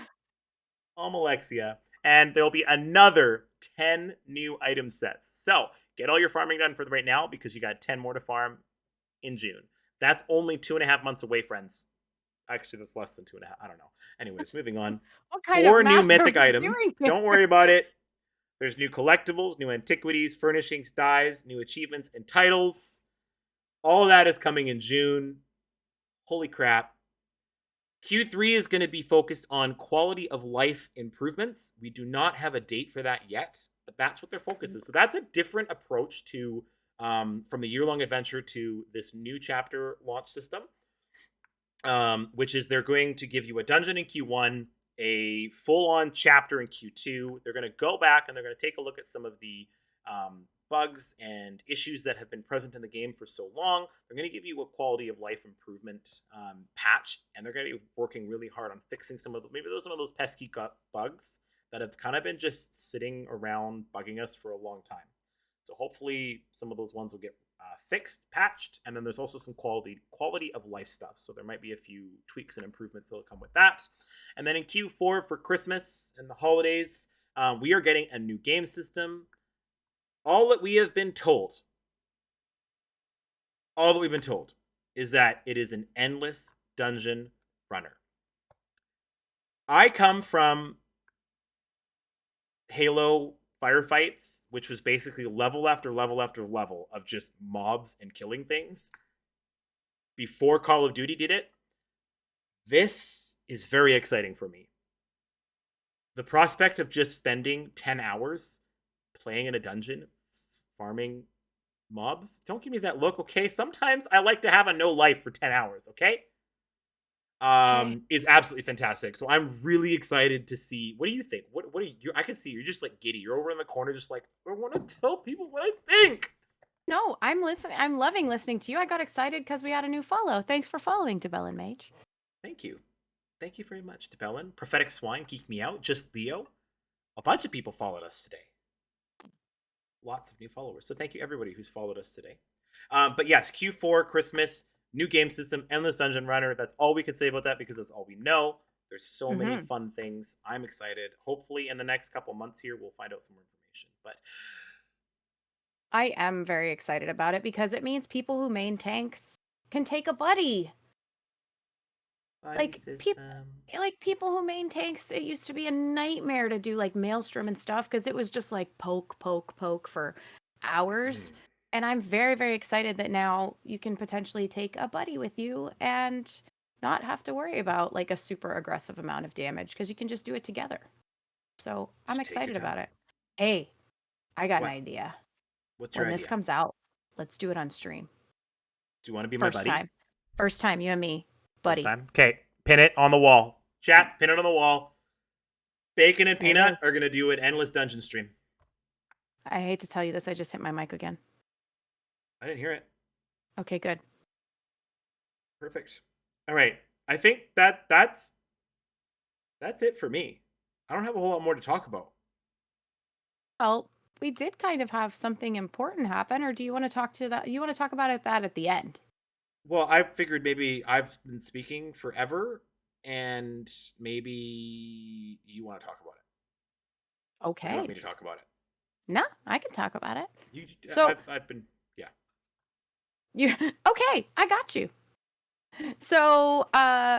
Almalexia. And there'll be another 10 new item sets. So get all your farming done for right now, because you got 10 more to farm in June. That's only 2.5 months away, friends. Actually, that's less than 2.5. I don't know. Anyways, moving on. What kind 4 of new math mythic are we items. doing here? Don't worry about it. There's new collectibles, new antiquities, furnishings, dyes, new achievements, and titles. All of that is coming in June. Holy crap. Q3 is going to be focused on quality of life improvements. We do not have a date for that yet, but that's what their focus is. So that's a different approach to from the year-long adventure to this new chapter launch system, which is they're going to give you a dungeon in Q1, a full-on chapter in Q2. They're going to go back and they're going to take a look at some of the bugs and issues that have been present in the game for so long. They're going to give you a quality of life improvement patch, and they're going to be working really hard on fixing some of some of those pesky bugs that have kind of been just sitting around bugging us for a long time. So hopefully some of those ones will get fixed, patched, and then there's also some quality of life stuff. So there might be a few tweaks and improvements that'll come with that. And then in Q4 for Christmas and the holidays, we are getting a new game system. All that we have been told all that we've been told is that it is an endless dungeon runner. I come from Halo firefights, which was basically level after level after level of just mobs and killing things. Before Call of Duty did it, this is very exciting for me. The prospect of just spending 10 hours playing in a dungeon, farming mobs. Don't give me that look, okay? Sometimes I like to have a no life for 10 hours, okay? Okay. Is absolutely fantastic. So I'm really excited to see. What do you think? What are you? I can see you're just like giddy. You're over in the corner, just like I want to tell people what I think. No, I'm listening. I'm loving listening to you. I got excited because we had a new follow. Thanks for following, Debellin Mage. Thank you, thank you very much, Debellin. Prophetic Swine, Geek Me Out, Just Leo. A bunch of people followed us today. Lots of new followers. So thank you everybody who's followed us today. But yes, Q4 Christmas. New game system, Endless Dungeon Runner. That's all we can say about that because that's all we know. There's so many fun things. I'm excited. Hopefully, in the next couple months here, we'll find out some more information. But I am very excited about it because it means people who main tanks can take a buddy. buddy system. Like people who main tanks, it used to be a nightmare to do like Maelstrom and stuff because it was just like poke, poke, poke for hours. And I'm very, very excited that now you can potentially take a buddy with you and not have to worry about like a super aggressive amount of damage because you can just do it together. So I'm Just take your excited about time. it. Hey, I got an What? idea. What's your When this idea? comes out, let's do it on stream. Do you want to be my First buddy? time. First time, you and me, First buddy. time? Okay. Pin it on the wall. Chat, pin it on the wall. Bacon and There it Peanut is. are going to do an endless dungeon stream. I hate to tell you this, I just hit my mic again. I didn't hear it. Okay, good. Perfect. All right. I think that's it for me. I don't have a whole lot more to talk about. Well, we did kind of have something important happen, or do you want to talk to that? You want to talk about it that at the end? Well, I figured maybe I've been speaking forever, and maybe you want to talk about it. Or you want me Okay. to talk about it? No, I can talk about it. You, So I've been, yeah. you okay? I got you. So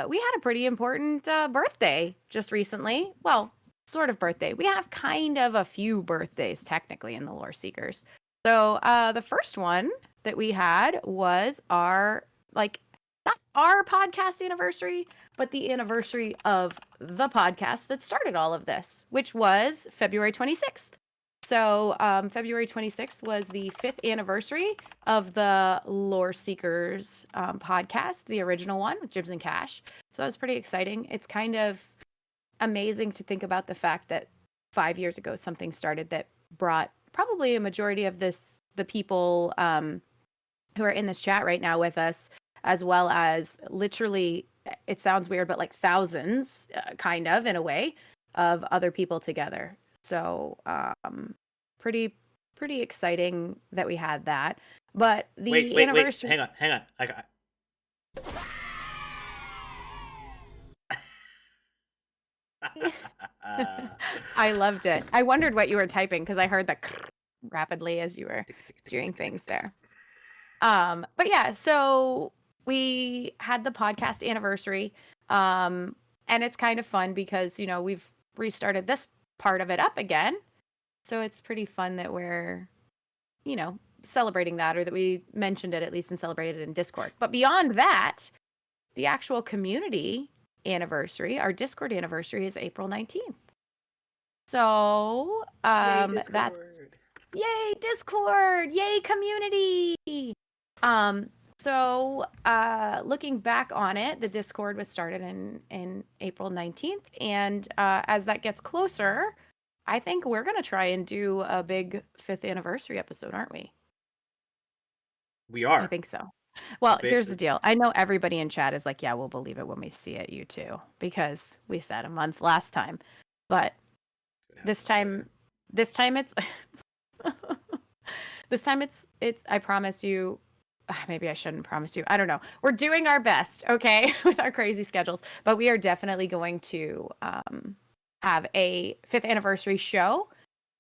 we had a pretty important birthday just recently. Well, sort of birthday. We have kind of a few birthdays technically in the Loreseekers. So the first one that we had was our like not our podcast anniversary, but the anniversary of the podcast that started all of this, which was February 26th. So February 26th was the 5th anniversary of the Loreseekers podcast, the original one with Jibs and Cash. So that was pretty exciting. It's kind of amazing to think about the fact that 5 years ago something started that brought probably a majority of the people who are in this chat right now with us, as well as literally, it sounds weird, but like thousands, kind of in a way, of other people together. So pretty exciting that we had that. But the Wait. anniversary. Hang on. I got. I loved it. I wondered what you were typing because I heard the rapidly as you were doing things there. But yeah, so we had the podcast anniversary. And it's kind of fun because, you know, we've restarted this part of it up again. So it's pretty fun that we're, you know, celebrating that, or that we mentioned it at least and celebrated it in Discord. But beyond that, the actual community anniversary, our Discord anniversary, is April 19th. So Yay, that's Discord. yay Discord, yay community. So looking back on it, the Discord was started in April 19th, and as that gets closer, I think we're gonna try and do a big 5th anniversary episode, aren't we? We I are. think so. Well, here's the deal. I know everybody in chat is like, yeah, we'll believe it when we see it, you too, because we said a month last time. But this time it's this time it's I promise you, maybe I shouldn't promise you. I don't know. We're doing our best, okay, with our crazy schedules, but we are definitely going to have a 5th anniversary show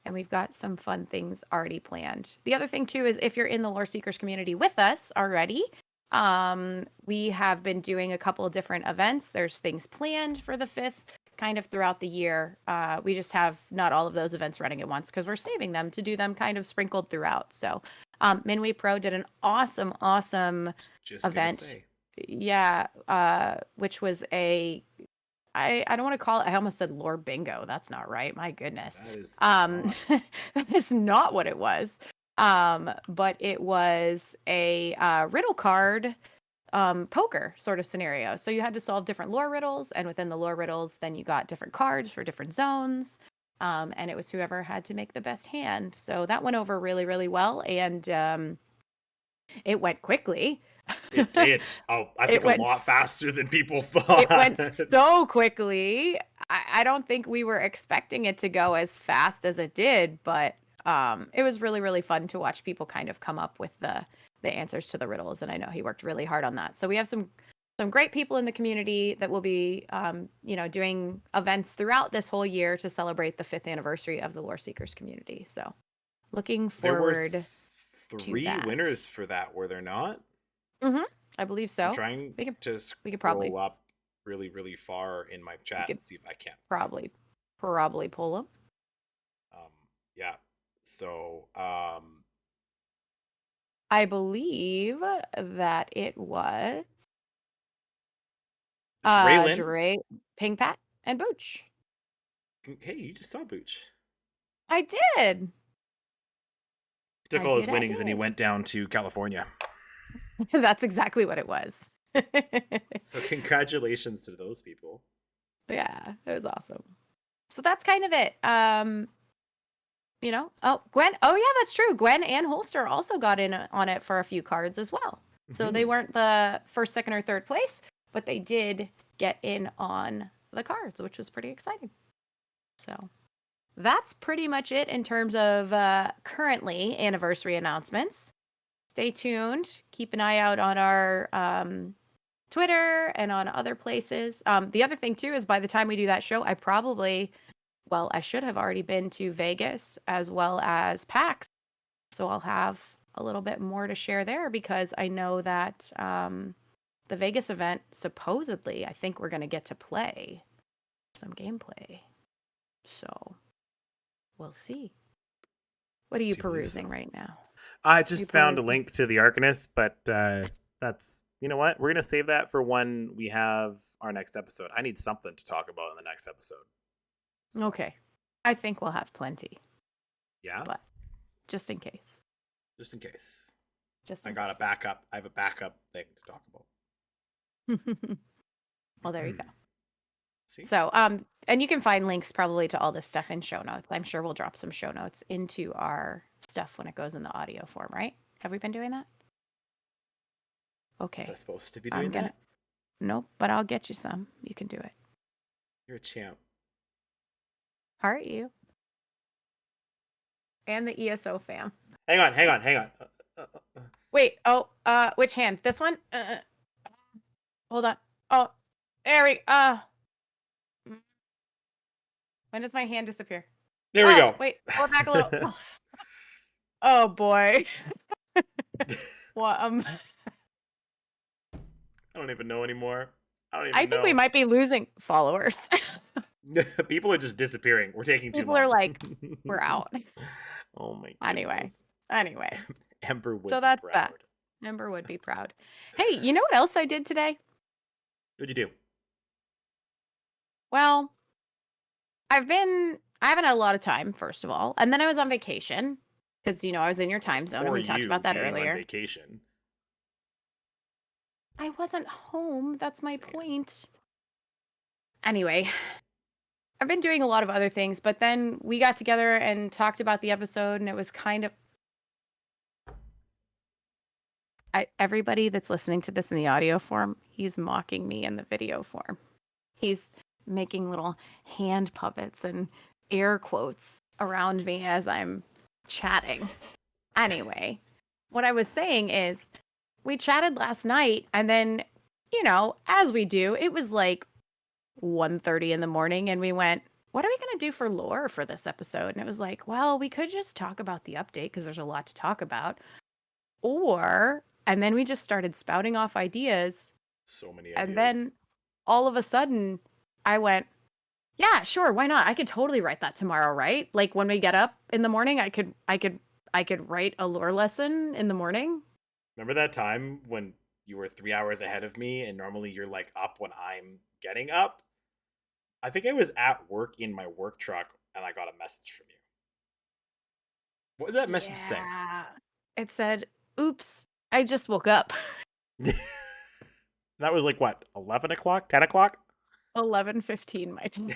and we've got some fun things already planned. The other thing too is if you're in the Loreseekers community with us already, we have been doing a couple of different events. There's things planned for the 5th kind of throughout the year. We just have not all of those events running at once because we're saving them to do them kind of sprinkled throughout. So Minway Pro did an awesome Just event. gonna say. Yeah, which was I don't want to call it, I almost said lore bingo. That's not right. My goodness. That is That is not what it was. But it was a riddle card poker sort of scenario. So you had to solve different lore riddles, and within the lore riddles, then you got different cards for different zones. And it was whoever had to make the best hand. So that went over really, really well, and it went quickly. It did. Oh, I think a lot faster than people thought. It went so quickly. I don't think we were expecting it to go as fast as it did, but it was really, really fun to watch people kind of come up with the answers to the riddles, and I know he worked really hard on that. So we have some great people in the community that will be, doing events throughout this whole year to celebrate the 5th anniversary of the Loreseekers community. So looking forward. There were 3 winners for that, were there not? I believe so. I'm trying to scroll probably up really, really far in my chat and see if I can. Probably pull them. Yeah. So, I believe that it was Raylan, Ping Pat, and Booch. Hey, you just saw Booch. I did. He took all his winnings and he went down to California. That's exactly what it was. So congratulations to those people. Yeah, it was awesome. So that's kind of it. Gwen. Oh yeah, that's true. Gwen and Holster also got in on it for a few cards as well. So they weren't the first, second, or third place, but they did get in on the cards, which was pretty exciting. So that's pretty much it in terms of currently anniversary announcements. Stay tuned. Keep an eye out on our Twitter and on other places. The other thing too is by the time we do that show, I should have already been to Vegas as well as PAX. So I'll have a little bit more to share there because I know that the Vegas event, supposedly, I think we're going to get to play some gameplay. So we'll see. What are you perusing right now? I just found a link to the Arcanist, but that's, you know what? We're going to save that for when we have our next episode. I need something to talk about in the next episode. So. Okay. I think we'll have plenty. Yeah? But just in case. Just in case. I have a backup thing to talk about. Well, there you go. See? So, and you can find links probably to all this stuff in show notes. I'm sure we'll drop some show notes into our stuff when it goes in the audio form, right? Have we been doing that? Okay. Was I supposed to be doing that? Nope, but I'll get you some. You can do it. You're a champ. Aren't you? And the ESO fam. Hang on. Wait, which hand? This one? Hold on. Oh, there we When does my hand disappear? There we go. Wait, pull it back a little. Oh boy. What? I don't even know anymore. I think we might be losing followers. People are just disappearing. We're taking too long. People are like, we're out. Oh my goodness. Anyway. Ember would so be that's proud. That. Ember would be proud. Hey, you know what else I did today? What'd you do? Well, I haven't had a lot of time, first of all. And then I was on vacation because, I was in your time zone and we talked about that earlier. On vacation. I wasn't home. That's my point. Anyway, I've been doing a lot of other things, but then we got together and talked about the episode, and it was kind of... everybody that's listening to this in the audio form, he's mocking me in the video form. He's making little hand puppets and air quotes around me as I'm chatting. Anyway, what I was saying is we chatted last night, and then, as we do, it was like 1:30 in the morning, and we went, what are we going to do for lore for this episode? And it was like, well, we could just talk about the update because there's a lot to talk about. And then we just started spouting off ideas. So many And ideas. then all of a sudden, I went, yeah, sure, why not? I could totally write that tomorrow, right? Like when we get up in the morning, I could write a lore lesson in the morning. Remember that time when you were 3 hours ahead of me, and normally you're like up when I'm getting up? I think I was at work in my work truck, and I got a message from you. What did that message say? Yeah. It said, oops, I just woke up. That was like what, 11 o'clock, 10 o'clock? 11:15 my time.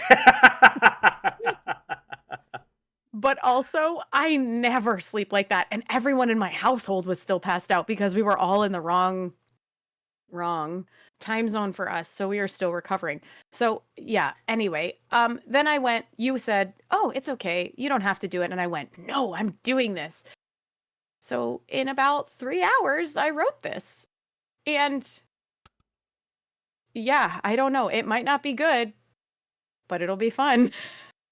But also, I never sleep like that. And everyone in my household was still passed out because we were all in the wrong time zone for us. So we are still recovering. So yeah, anyway, then you said, oh, it's okay. You don't have to do it. And I went, no, I'm doing this. So in about 3 hours, I wrote this. And yeah, I don't know. It might not be good, but it'll be fun.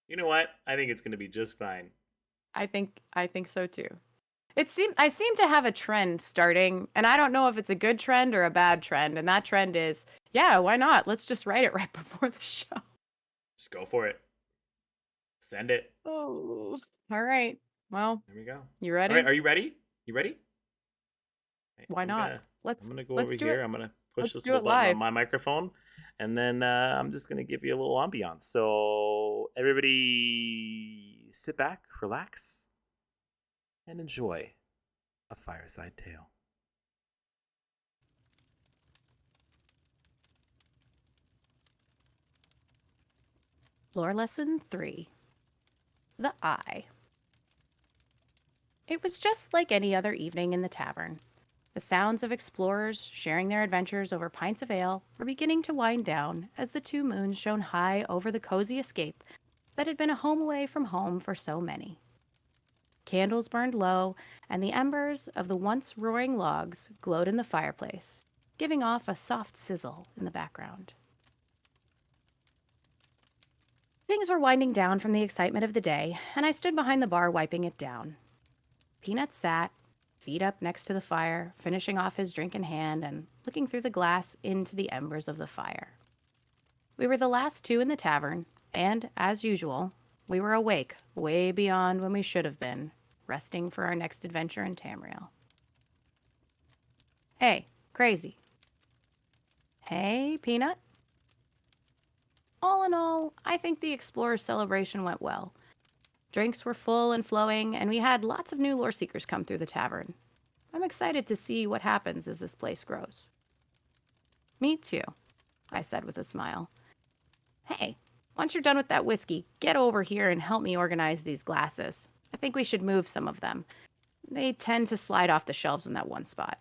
You know what? I think it's going to be just fine. I think so too. I seem to have a trend starting, and I don't know if it's a good trend or a bad trend. And that trend is, yeah, why not? Let's just write it right before the show. Just go for it. Send it. Oh, all right. Well, There we go. you All ready? right, are you ready? You ready? Right, Why not? I'm gonna go over Let's do here. it. I'm gonna push Let's this do little it button on live. my microphone, and then I'm just gonna give you a little ambiance. So everybody, sit back, relax, and enjoy a fireside tale. Lore lesson 3: The Eye. It was just like any other evening in the tavern. The sounds of explorers sharing their adventures over pints of ale were beginning to wind down as the two moons shone high over the cozy escape that had been a home away from home for so many. Candles burned low, and the embers of the once roaring logs glowed in the fireplace, giving off a soft sizzle in the background. Things were winding down from the excitement of the day, and I stood behind the bar wiping it down. Peanut sat, feet up next to the fire, finishing off his drink in hand and looking through the glass into the embers of the fire. We were the last two in the tavern, and, as usual, we were awake way beyond when we should have been, resting for our next adventure in Tamriel. Hey, Crazy. Hey, Peanut. All in all, I think the Explorers celebration went well. Drinks were full and flowing, and we had lots of new Loreseekers come through the tavern. I'm excited to see what happens as this place grows. Me too, I said with a smile. Hey, once you're done with that whiskey, get over here and help me organize these glasses. I think we should move some of them. They tend to slide off the shelves in that one spot.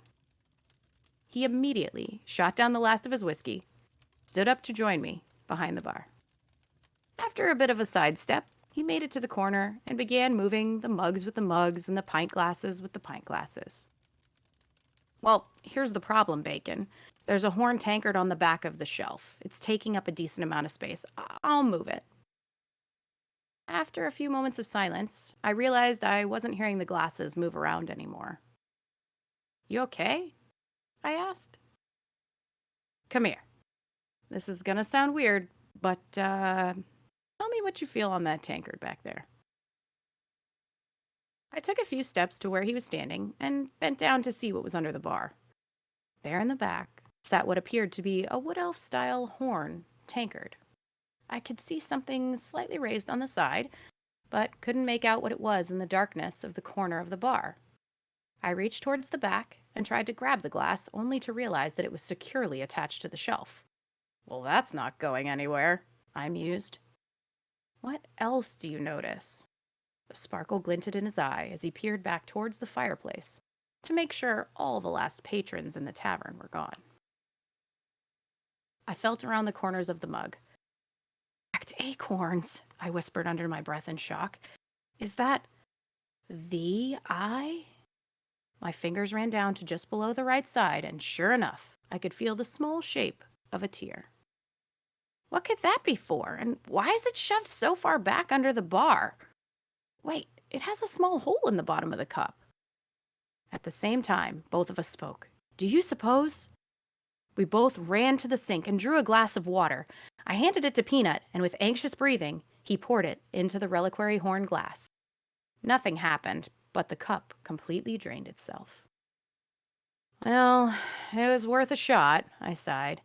He immediately shot down the last of his whiskey, stood up to join me behind the bar. After a bit of a sidestep, he made it to the corner and began moving the mugs with the mugs and the pint glasses with the pint glasses. Well, here's the problem, Bacon. There's a horn tankard on the back of the shelf. It's taking up a decent amount of space. I'll move it. After a few moments of silence, I realized I wasn't hearing the glasses move around anymore. You okay? I asked. Come here. This is gonna sound weird, but tell me what you feel on that tankard back there. I took a few steps to where he was standing and bent down to see what was under the bar. There in the back sat what appeared to be a wood elf style horn tankard. I could see something slightly raised on the side, but couldn't make out what it was in the darkness of the corner of the bar. I reached towards the back and tried to grab the glass, only to realize that it was securely attached to the shelf. Well, that's not going anywhere, I mused. What else do you notice? A sparkle glinted in his eye as he peered back towards the fireplace to make sure all the last patrons in the tavern were gone. I felt around the corners of the mug. Cracked acorns, I whispered under my breath in shock. Is that the eye? My fingers ran down to just below the right side, and sure enough, I could feel the small shape of a tear. What could that be for? And why is it shoved so far back under the bar? Wait, it has a small hole in the bottom of the cup. At the same time, both of us spoke. Do you suppose? We both ran to the sink and drew a glass of water. I handed it to Peanut, and with anxious breathing, he poured it into the reliquary horn glass. Nothing happened, but the cup completely drained itself. Well, it was worth a shot, I sighed.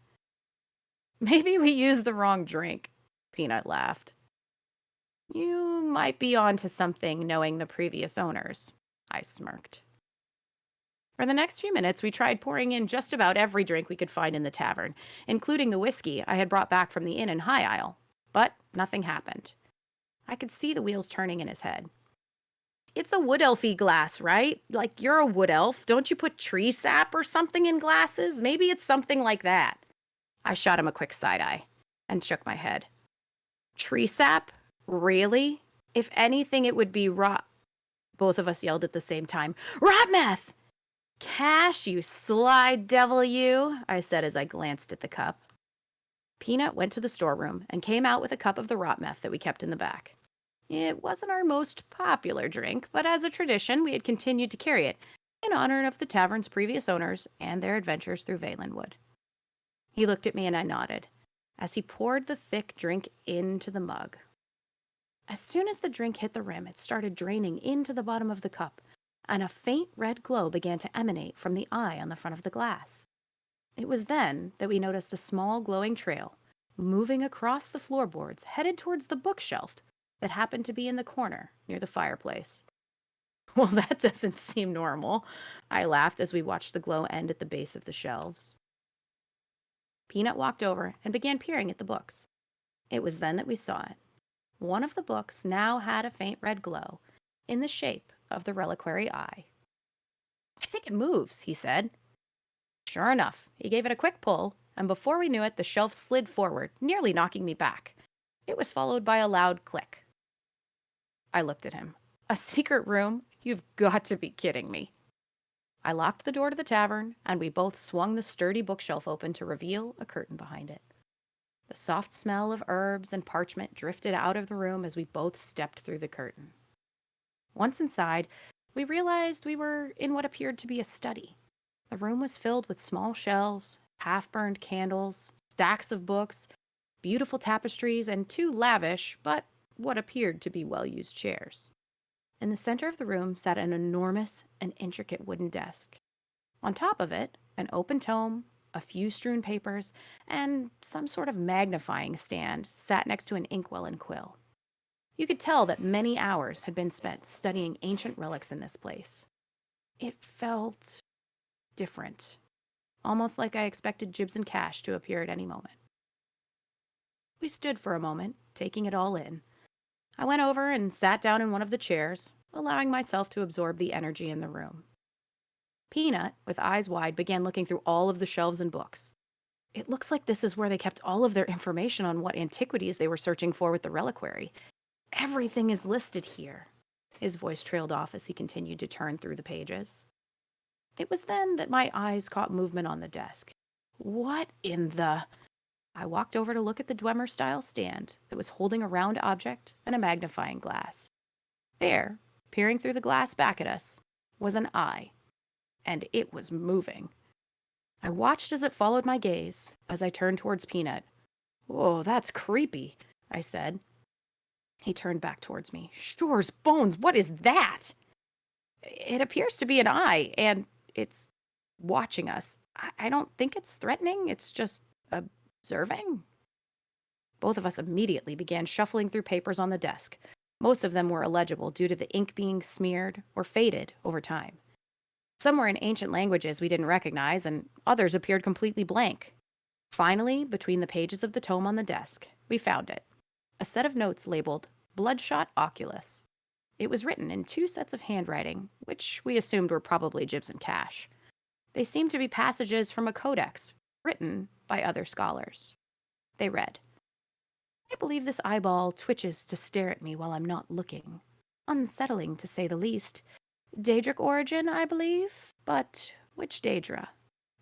Maybe we used the wrong drink, Peanut laughed. You might be onto something knowing the previous owners, I smirked. For the next few minutes, we tried pouring in just about every drink we could find in the tavern, including the whiskey I had brought back from the inn in High Isle. But nothing happened. I could see the wheels turning in his head. It's a wood elfy glass, right? Like, you're a wood elf. Don't you put tree sap or something in glasses? Maybe it's something like that. I shot him a quick side eye and shook my head. Tree sap? Really? If anything, it would be rot. Both of us yelled at the same time. Rot meth! Cash, you sly devil, you, I said as I glanced at the cup. Peanut went to the storeroom and came out with a cup of the rot meth that we kept in the back. It wasn't our most popular drink, but as a tradition, we had continued to carry it in honor of the tavern's previous owners and their adventures through Valenwood. He looked at me and I nodded as he poured the thick drink into the mug. As soon as the drink hit the rim, it started draining into the bottom of the cup, and a faint red glow began to emanate from the eye on the front of the glass. It was then that we noticed a small glowing trail moving across the floorboards, headed towards the bookshelf that happened to be in the corner near the fireplace. Well, that doesn't seem normal, I laughed as we watched the glow end at the base of the shelves. Peanut walked over and began peering at the books. It was then that we saw it. One of the books now had a faint red glow in the shape of the reliquary eye. I think it moves, he said. Sure enough, he gave it a quick pull, and before we knew it, the shelf slid forward, nearly knocking me back. It was followed by a loud click. I looked at him. A secret room? You've got to be kidding me. I locked the door to the tavern, and we both swung the sturdy bookshelf open to reveal a curtain behind it. The soft smell of herbs and parchment drifted out of the room as we both stepped through the curtain. Once inside, we realized we were in what appeared to be a study. The room was filled with small shelves, half-burned candles, stacks of books, beautiful tapestries, and two lavish, but what appeared to be well-used chairs. In the center of the room sat an enormous and intricate wooden desk. On top of it, an open tome, a few strewn papers, and some sort of magnifying stand sat next to an inkwell and quill. You could tell that many hours had been spent studying ancient relics in this place. It felt different, almost like I expected Jibs and Cash to appear at any moment. We stood for a moment, taking it all in. I went over and sat down in one of the chairs, allowing myself to absorb the energy in the room. Peanut, with eyes wide, began looking through all of the shelves and books. It looks like this is where they kept all of their information on what antiquities they were searching for with the reliquary. Everything is listed here. His voice trailed off as he continued to turn through the pages. It was then that my eyes caught movement on the desk. What in the... I walked over to look at the Dwemer-style stand that was holding a round object and a magnifying glass. There, peering through the glass back at us, was an eye, and it was moving. I watched as it followed my gaze as I turned towards Peanut. "Whoa, that's creepy," I said. He turned back towards me. "Shore's bones, what is that?" "It appears to be an eye, and it's watching us. I don't think it's threatening, it's just observing." Both of us immediately began shuffling through papers on the desk. Most of them were illegible due to the ink being smeared or faded over time. Some were in ancient languages we didn't recognize, and others appeared completely blank. Finally, between the pages of the tome on the desk, we found it. A set of notes labeled Bloodshot Oculus. It was written in two sets of handwriting, which we assumed were probably Jibs and Cash. They seemed to be passages from a codex, written by other scholars. They read, "I believe this eyeball twitches to stare at me while I'm not looking. Unsettling, to say the least. Daedric origin, I believe, but which Daedra?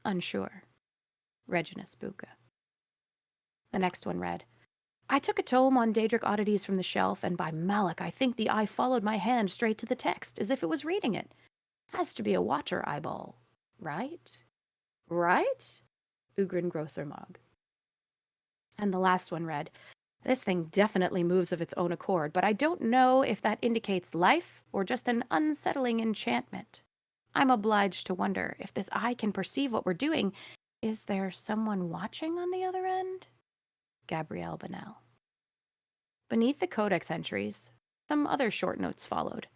Unsure. Reginus Buca." The next one read, I took a tome on Daedric oddities from the shelf, and by Malak, I think the eye followed my hand straight to the text, as if it was reading it. Has to be a Watcher eyeball, right? Right? Ugrin Grothermog. And the last one read, this thing definitely moves of its own accord, but I don't know if that indicates life or just an unsettling enchantment. I'm obliged to wonder if this eye can perceive what we're doing. Is there someone watching on the other end? Gabrielle Bonnell. Beneath the codex entries, some other short notes followed.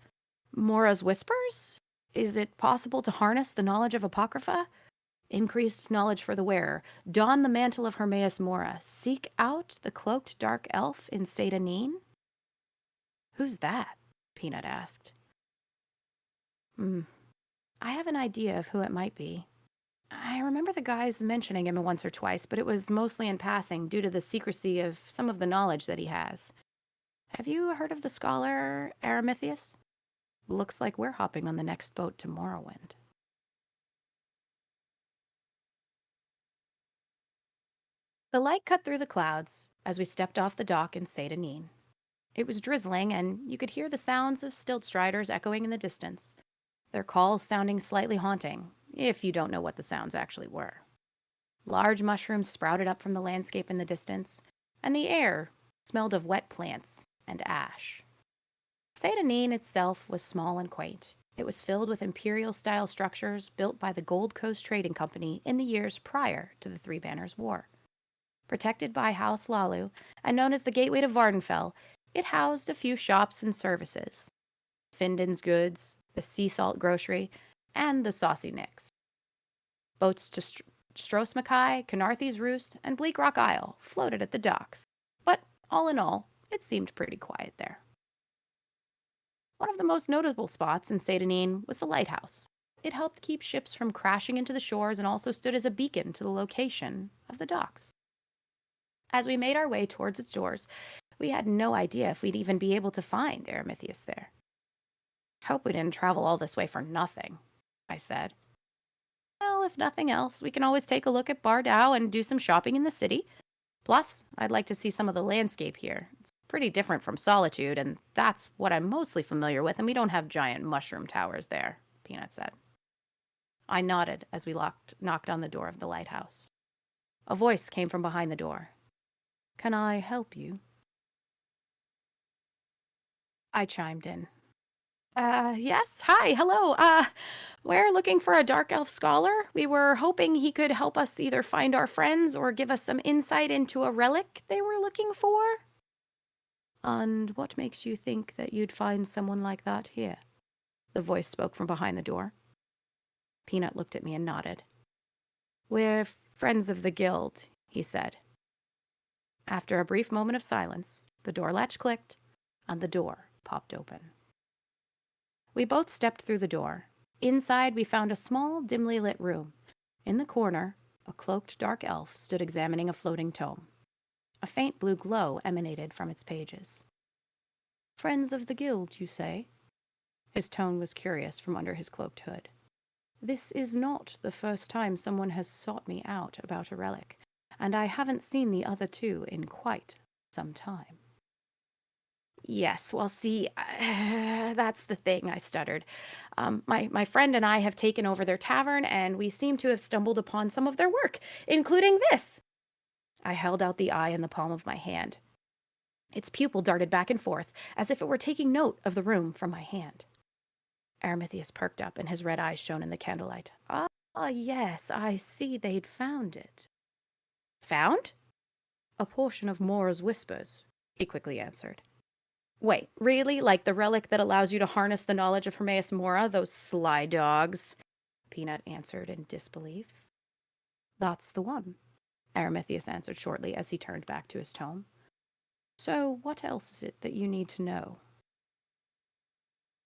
Mora's whispers? Is it possible to harness the knowledge of Apocrypha? Increased knowledge for the wearer. Don the mantle of Hermaeus Mora. Seek out the cloaked dark elf in Seda Neen? Who's that? Peanut asked. I have an idea of who it might be. I remember the guys mentioning him once or twice, but it was mostly in passing due to the secrecy of some of the knowledge that he has. Have you heard of the scholar Aramithius? Looks like we're hopping on the next boat to Morrowind. The light cut through the clouds as we stepped off the dock in Seda Neen. It was drizzling, and you could hear the sounds of stiltstriders echoing in the distance, their calls sounding slightly haunting, if you don't know what the sounds actually were. Large mushrooms sprouted up from the landscape in the distance, and the air smelled of wet plants and ash. Seda Neen itself was small and quaint. It was filled with imperial-style structures built by the Gold Coast Trading Company in the years prior to the Three Banners War. Protected by House Lalu and known as the Gateway to Vardenfell, it housed a few shops and services. Finden's Goods, the Sea Salt Grocery, and the Saucy Nicks. Boats to Stros Mackay, Canarthy's Roost, and Bleak Rock Isle floated at the docks, but all in all, it seemed pretty quiet there. One of the most notable spots in Seda Neen was the lighthouse. It helped keep ships from crashing into the shores and also stood as a beacon to the location of the docks. As we made our way towards its doors, we had no idea if we'd even be able to find Aramithius there. Hope we didn't travel all this way for nothing, I said. Well, if nothing else, we can always take a look at Bardau and do some shopping in the city. Plus, I'd like to see some of the landscape here. It's pretty different from Solitude, and that's what I'm mostly familiar with, and we don't have giant mushroom towers there, Peanut said. I nodded as we knocked on the door of the lighthouse. A voice came from behind the door. Can I help you? I chimed in. Yes, hi, hello. We're looking for a Dark Elf scholar. We were hoping he could help us either find our friends or give us some insight into a relic they were looking for. And what makes you think that you'd find someone like that here? The voice spoke from behind the door. Peanut looked at me and nodded. We're friends of the guild, he said. After a brief moment of silence, the door latch clicked, and the door popped open. We both stepped through the door. Inside, we found a small, dimly lit room. In the corner, a cloaked dark elf stood examining a floating tome. A faint blue glow emanated from its pages. Friends of the guild, you say? His tone was curious from under his cloaked hood. This is not the first time someone has sought me out about a relic, and I haven't seen the other two in quite some time. Yes, well, see, that's the thing, I stuttered. My friend and I have taken over their tavern, and we seem to have stumbled upon some of their work, including this. I held out the eye in the palm of my hand. Its pupil darted back and forth, as if it were taking note of the room from my hand. Aramithius perked up, and his red eyes shone in the candlelight. Ah, yes, I see they'd found it. Found? A portion of Mora's whispers, he quickly answered. Wait, really? Like the relic that allows you to harness the knowledge of Hermaeus Mora, those sly dogs? Peanut answered in disbelief. That's the one, Aramithius answered shortly as he turned back to his tome. So what else is it that you need to know?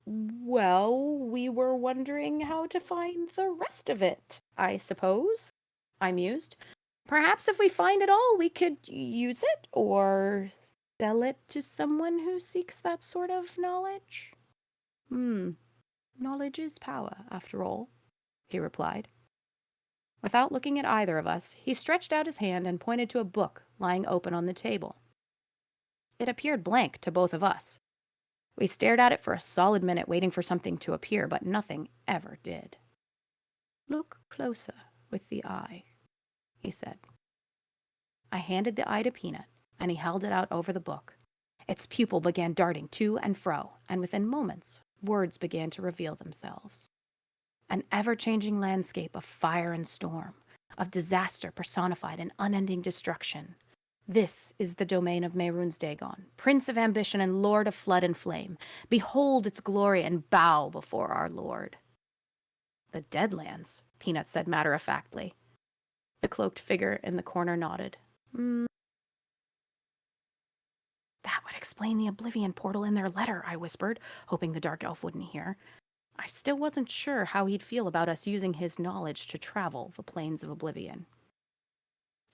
Well, we were wondering how to find the rest of it, I suppose, I mused. Perhaps if we find it all, we could use it, or sell it to someone who seeks that sort of knowledge? Knowledge is power, after all, he replied. Without looking at either of us, he stretched out his hand and pointed to a book lying open on the table. It appeared blank to both of us. We stared at it for a solid minute, waiting for something to appear, but nothing ever did. "Look closer with the eye," he said. I handed the eye to Peanut, and he held it out over the book. Its pupil began darting to and fro, and within moments, words began to reveal themselves. An ever-changing landscape of fire and storm, of disaster personified in unending destruction. This is the domain of Mehrunes Dagon, Prince of Ambition and Lord of Flood and Flame. Behold its glory and bow before our Lord. "The Deadlands," Peanut said matter-of-factly. The cloaked figure in the corner nodded. "That would explain the Oblivion portal in their letter," I whispered, hoping the Dark Elf wouldn't hear. I still wasn't sure how he'd feel about us using his knowledge to travel the plains of Oblivion.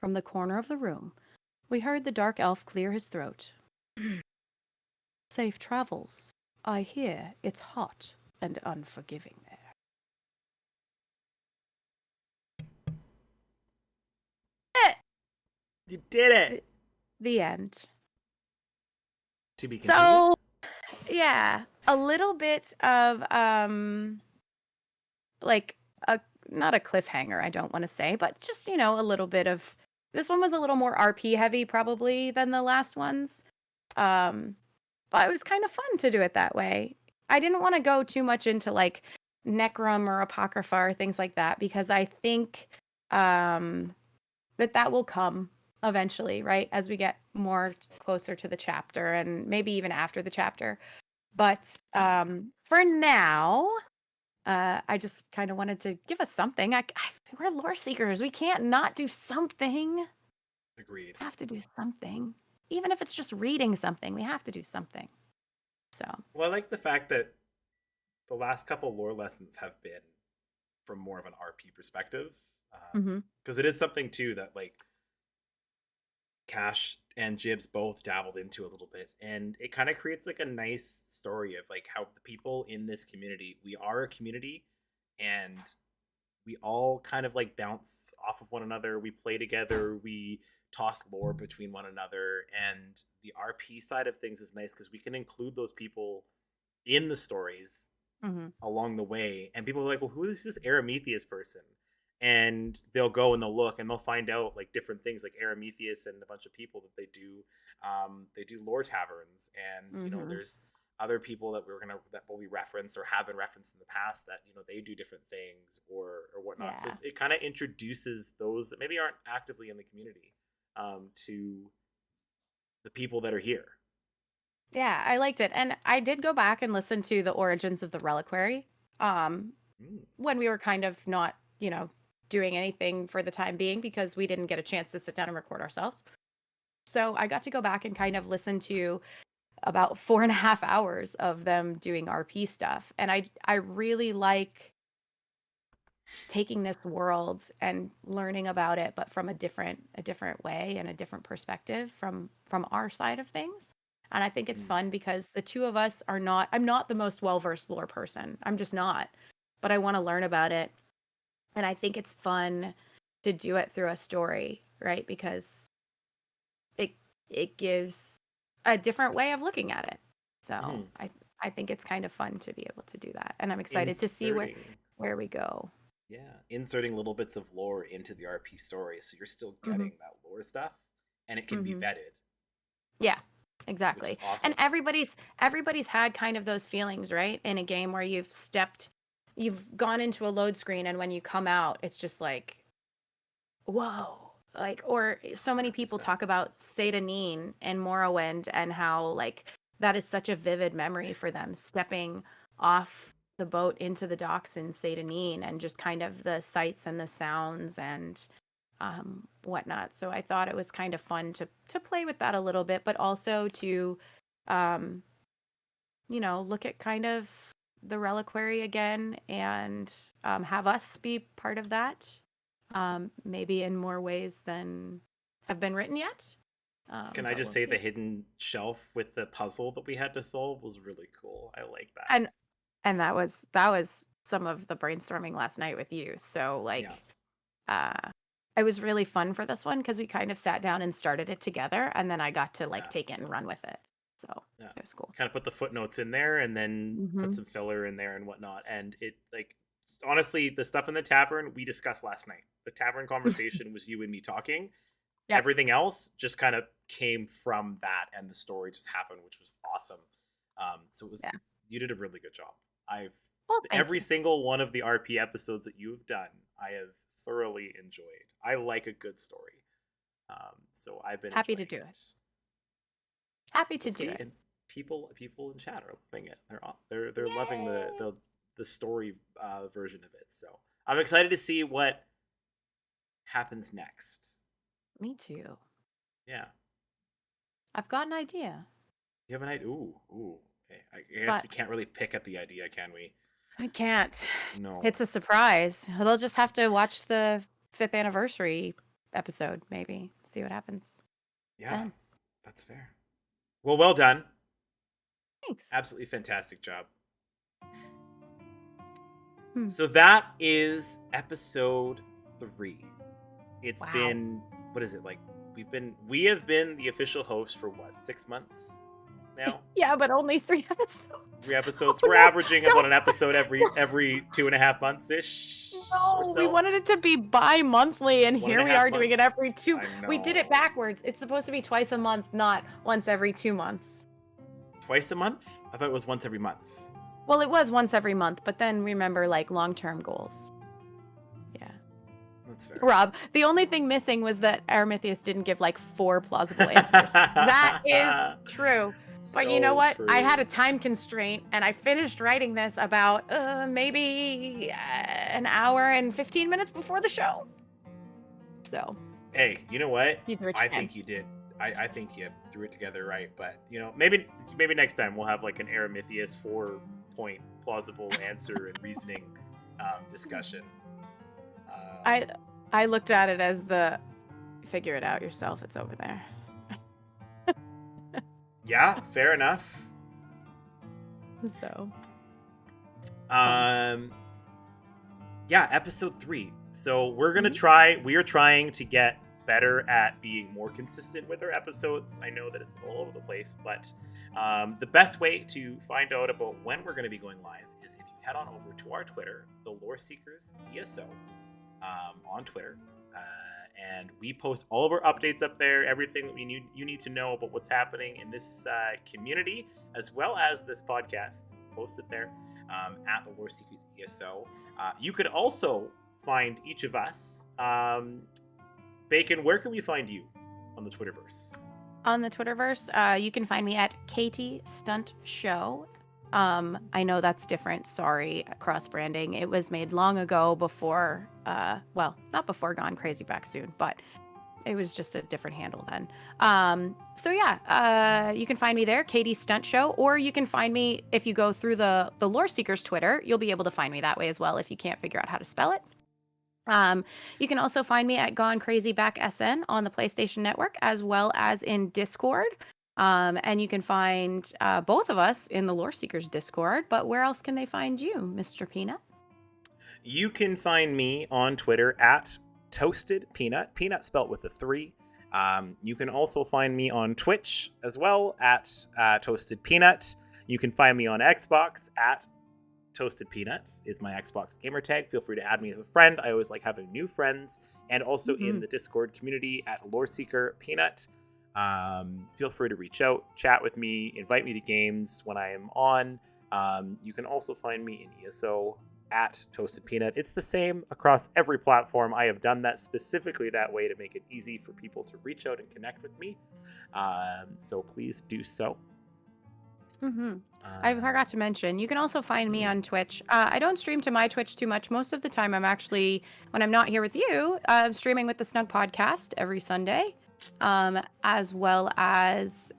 From the corner of the room, we heard the Dark Elf clear his throat. "Safe travels. I hear it's hot and unforgiving there." You did it. The end. To be continued. So, yeah, a little bit of like a not a cliffhanger, I don't want to say, but just, a little bit of this one was a little more RP heavy probably than the last ones. But it was kind of fun to do it that way. I didn't want to go too much into like Necrom or Apocrypha or things like that because I think that will come eventually, right? As we get more closer to the chapter and maybe even after the chapter. But for now, I just kind of wanted to give us something. We're lore seekers. We can't not do something. Agreed. We have to do something. Even if it's just reading something, we have to do something. So. Well, I like the fact that the last couple lore lessons have been from more of an RP perspective. Because it is something, too, that, like, Cash and Jibs both dabbled into a little bit. And it kind of creates, like, a nice story of, like, how the people in this community, we are a community, and we all kind of, like, bounce off of one another. We play together. We toss lore between one another, and the RP side of things is nice because we can include those people in the stories along the way, and people are like, well, who is this Aramithius person? And they'll go and they'll look and they'll find out like different things, like Aramithius and a bunch of people that they do lore taverns, and there's other people that will be referenced or have been referenced in the past that they do different things or whatnot. Yeah. So it kind of introduces those that maybe aren't actively in the community to the people that are here. Yeah, I liked it. And I did go back and listen to the Origins of the Reliquary when we were kind of not, doing anything for the time being because we didn't get a chance to sit down and record ourselves. So I got to go back and kind of listen to about 4.5 hours of them doing RP stuff. And I really like taking this world and learning about it, but from a different way and a different perspective from our side of things. And I think it's fun because the two of us I'm not the most well-versed lore person. I'm just not. But I want to learn about it. And I think it's fun to do it through a story, right? Because it gives a different way of looking at it. So I think it's kind of fun to be able to do that. And I'm excited to see where we go. Yeah, inserting little bits of lore into the RP story, so you're still getting that lore stuff, and it can be vetted. Yeah, exactly. Awesome. And everybody's had kind of those feelings, right? In a game where you've gone into a load screen, and when you come out, it's just like, whoa. Like, or so many people 100%. talk about Seyda-Neen and Morrowind and how like that is such a vivid memory for them, stepping off the boat into the docks in Seyda-Neen and just kind of the sights and the sounds and whatnot. So I thought it was kind of fun to play with that a little bit, but also to look at kind of the reliquary again and have us be part of that, maybe in more ways than have been written yet. Can I just say the hidden shelf with the puzzle that we had to solve was really cool. I like that. And that was some of the brainstorming last night with you. So like, it was really fun for this one because we kind of sat down and started it together, and then I got to like Yeah. take it and run with it. So Yeah. it was cool. Kind of put the footnotes in there and then put some filler in there and whatnot. And it, like, honestly, the stuff in the tavern we discussed last night. The tavern conversation was you and me talking. Yep. Everything else just kind of came from that, and the story just happened, which was awesome. So it was, you did a really good job. Every single one of the RP episodes that you've done, I have thoroughly enjoyed. I like a good story. So I've been happy to do it. Happy to do it. And people in chat are loving it. They're loving the story version of it. So I'm excited to see what happens next. Me too. Yeah. I've got an idea. You have an idea? Ooh. Okay. I guess we can't really pick at the idea, can we? I can't. No. It's a surprise. They'll just have to watch the 5th anniversary episode, maybe. See what happens. Yeah, then. That's fair. Well done. Thanks. Absolutely fantastic job. So that is episode 3. It's been, what is it, like, we have been the official host for what, 6 months now? Yeah, but only 3 episodes. 3 episodes. We're averaging about an episode every 2.5 months ish. No, we wanted it to be bi-monthly, and here we are doing it every 2. We did it backwards. It's supposed to be twice a month, not once every 2 months. Twice a month? I thought it was once every month. Well, it was once every month, but then remember, like, long-term goals. Yeah. That's fair. Rob, the only thing missing was that Aramithius didn't give, like, 4 plausible answers. That is true. But you know what? True. I had a time constraint, and I finished writing this about maybe an hour and 15 minutes before the show. So. Hey, you know what? I think you did. I think you threw it together right. But, you know, maybe next time we'll have, like, an Aramithius 4-point plausible answer and reasoning discussion. I looked at it as the figure it out yourself. It's over there. Yeah, fair enough. So. Yeah, episode 3. So we're gonna we are trying to get better at being more consistent with our episodes. I know that it's all over the place, but the best way to find out about when we're gonna be going live is if you head on over to our Twitter, the Loreseekers ESO, on Twitter. And we post all of our updates up there, everything that you need to know about what's happening in this community, as well as this podcast. It's posted there at the Loreseekers ESO. You could also find each of us. Bacon, where can we find you on the Twitterverse? On the Twitterverse, you can find me at Katie Stunt Show. I know that's different. Sorry, cross-branding. It was made long ago before, well, not before Gone Crazy Back Soon, but it was just a different handle then. So yeah, you can find me there, Katie Stunt Show, or you can find me if you go through the Loreseekers Twitter. You'll be able to find me that way as well if you can't figure out how to spell it. You can also find me at Gone Crazy Back SN on the PlayStation Network, as well as in Discord. And you can find both of us in the Loreseekers Discord, but where else can they find you, Mr. Peanut? You can find me on Twitter at Toasted Peanut, peanut spelt with a 3. You can also find me on Twitch as well at Toasted Peanut. You can find me on Xbox at Toasted Peanuts is my Xbox gamer tag. Feel free to add me as a friend. I always like having new friends, and also in the Discord community at Loreseeker Peanut. Feel free to reach out, chat with me, invite me to games when I am on. You can also find me in ESO at Toasted Peanut. It's the same across every platform. I have done that specifically that way to make it easy for people to reach out and connect with me. So please do so. I forgot to mention, you can also find me on Twitch. I don't stream to my Twitch too much. Most of the time, I'm actually, when I'm not here with you, streaming with the Snug Podcast every Sunday. As well as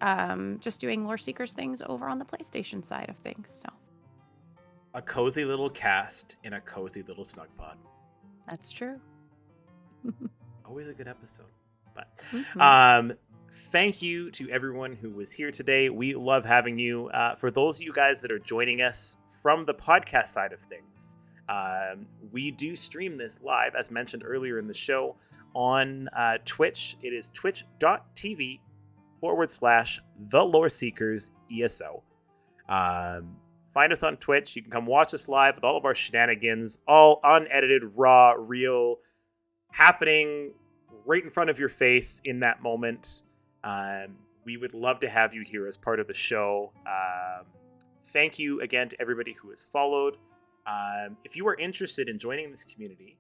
just doing Loreseekers things over on the PlayStation side of things. So, a cozy little cast in a cozy little snug pod. That's true. Always a good episode. But thank you to everyone who was here today. We love having you. For those of you guys that are joining us from the podcast side of things, We do stream this live, as mentioned earlier in the show, on Twitch. It is twitch.tv/the Loreseekers ESO. Find us on Twitch. You can come watch us live with all of our shenanigans, all unedited, raw, real, happening right in front of your face in that moment. We would love to have you here as part of the show. Thank you again to everybody who has followed. If you are interested in joining this community,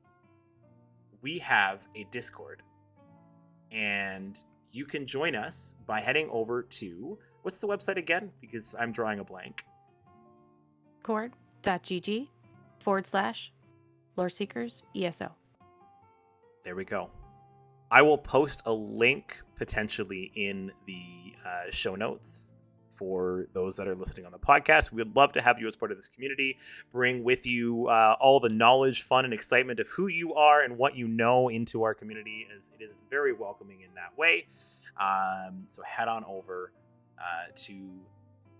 we have a Discord. And you can join us by heading over to, what's the website again? Because I'm drawing a blank. Discord.gg/Loreseekers ESO. There we go. I will post a link potentially in the show notes for those that are listening on the podcast. We would love to have you as part of this community. Bring with you all the knowledge, fun, and excitement of who you are and what you know into our community, as it is very welcoming in that way. So head on over to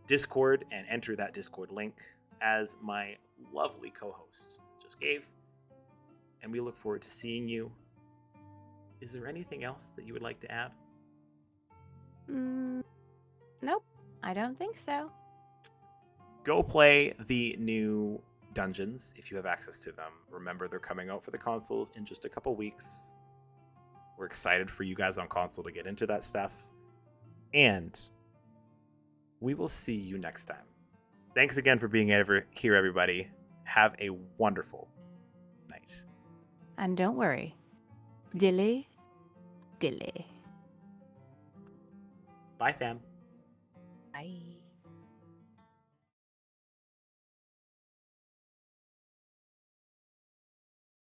Discord and enter that Discord link, as my lovely co-host just gave. And we look forward to seeing you. Is there anything else that you would like to add? Nope, I don't think so. Go play the new dungeons if you have access to them. Remember, they're coming out for the consoles in just a couple weeks. We're excited for you guys on console to get into that stuff. And we will see you next time. Thanks again for being here, everybody. Have a wonderful night. And don't worry. Dilly. Bye, fam. Bye.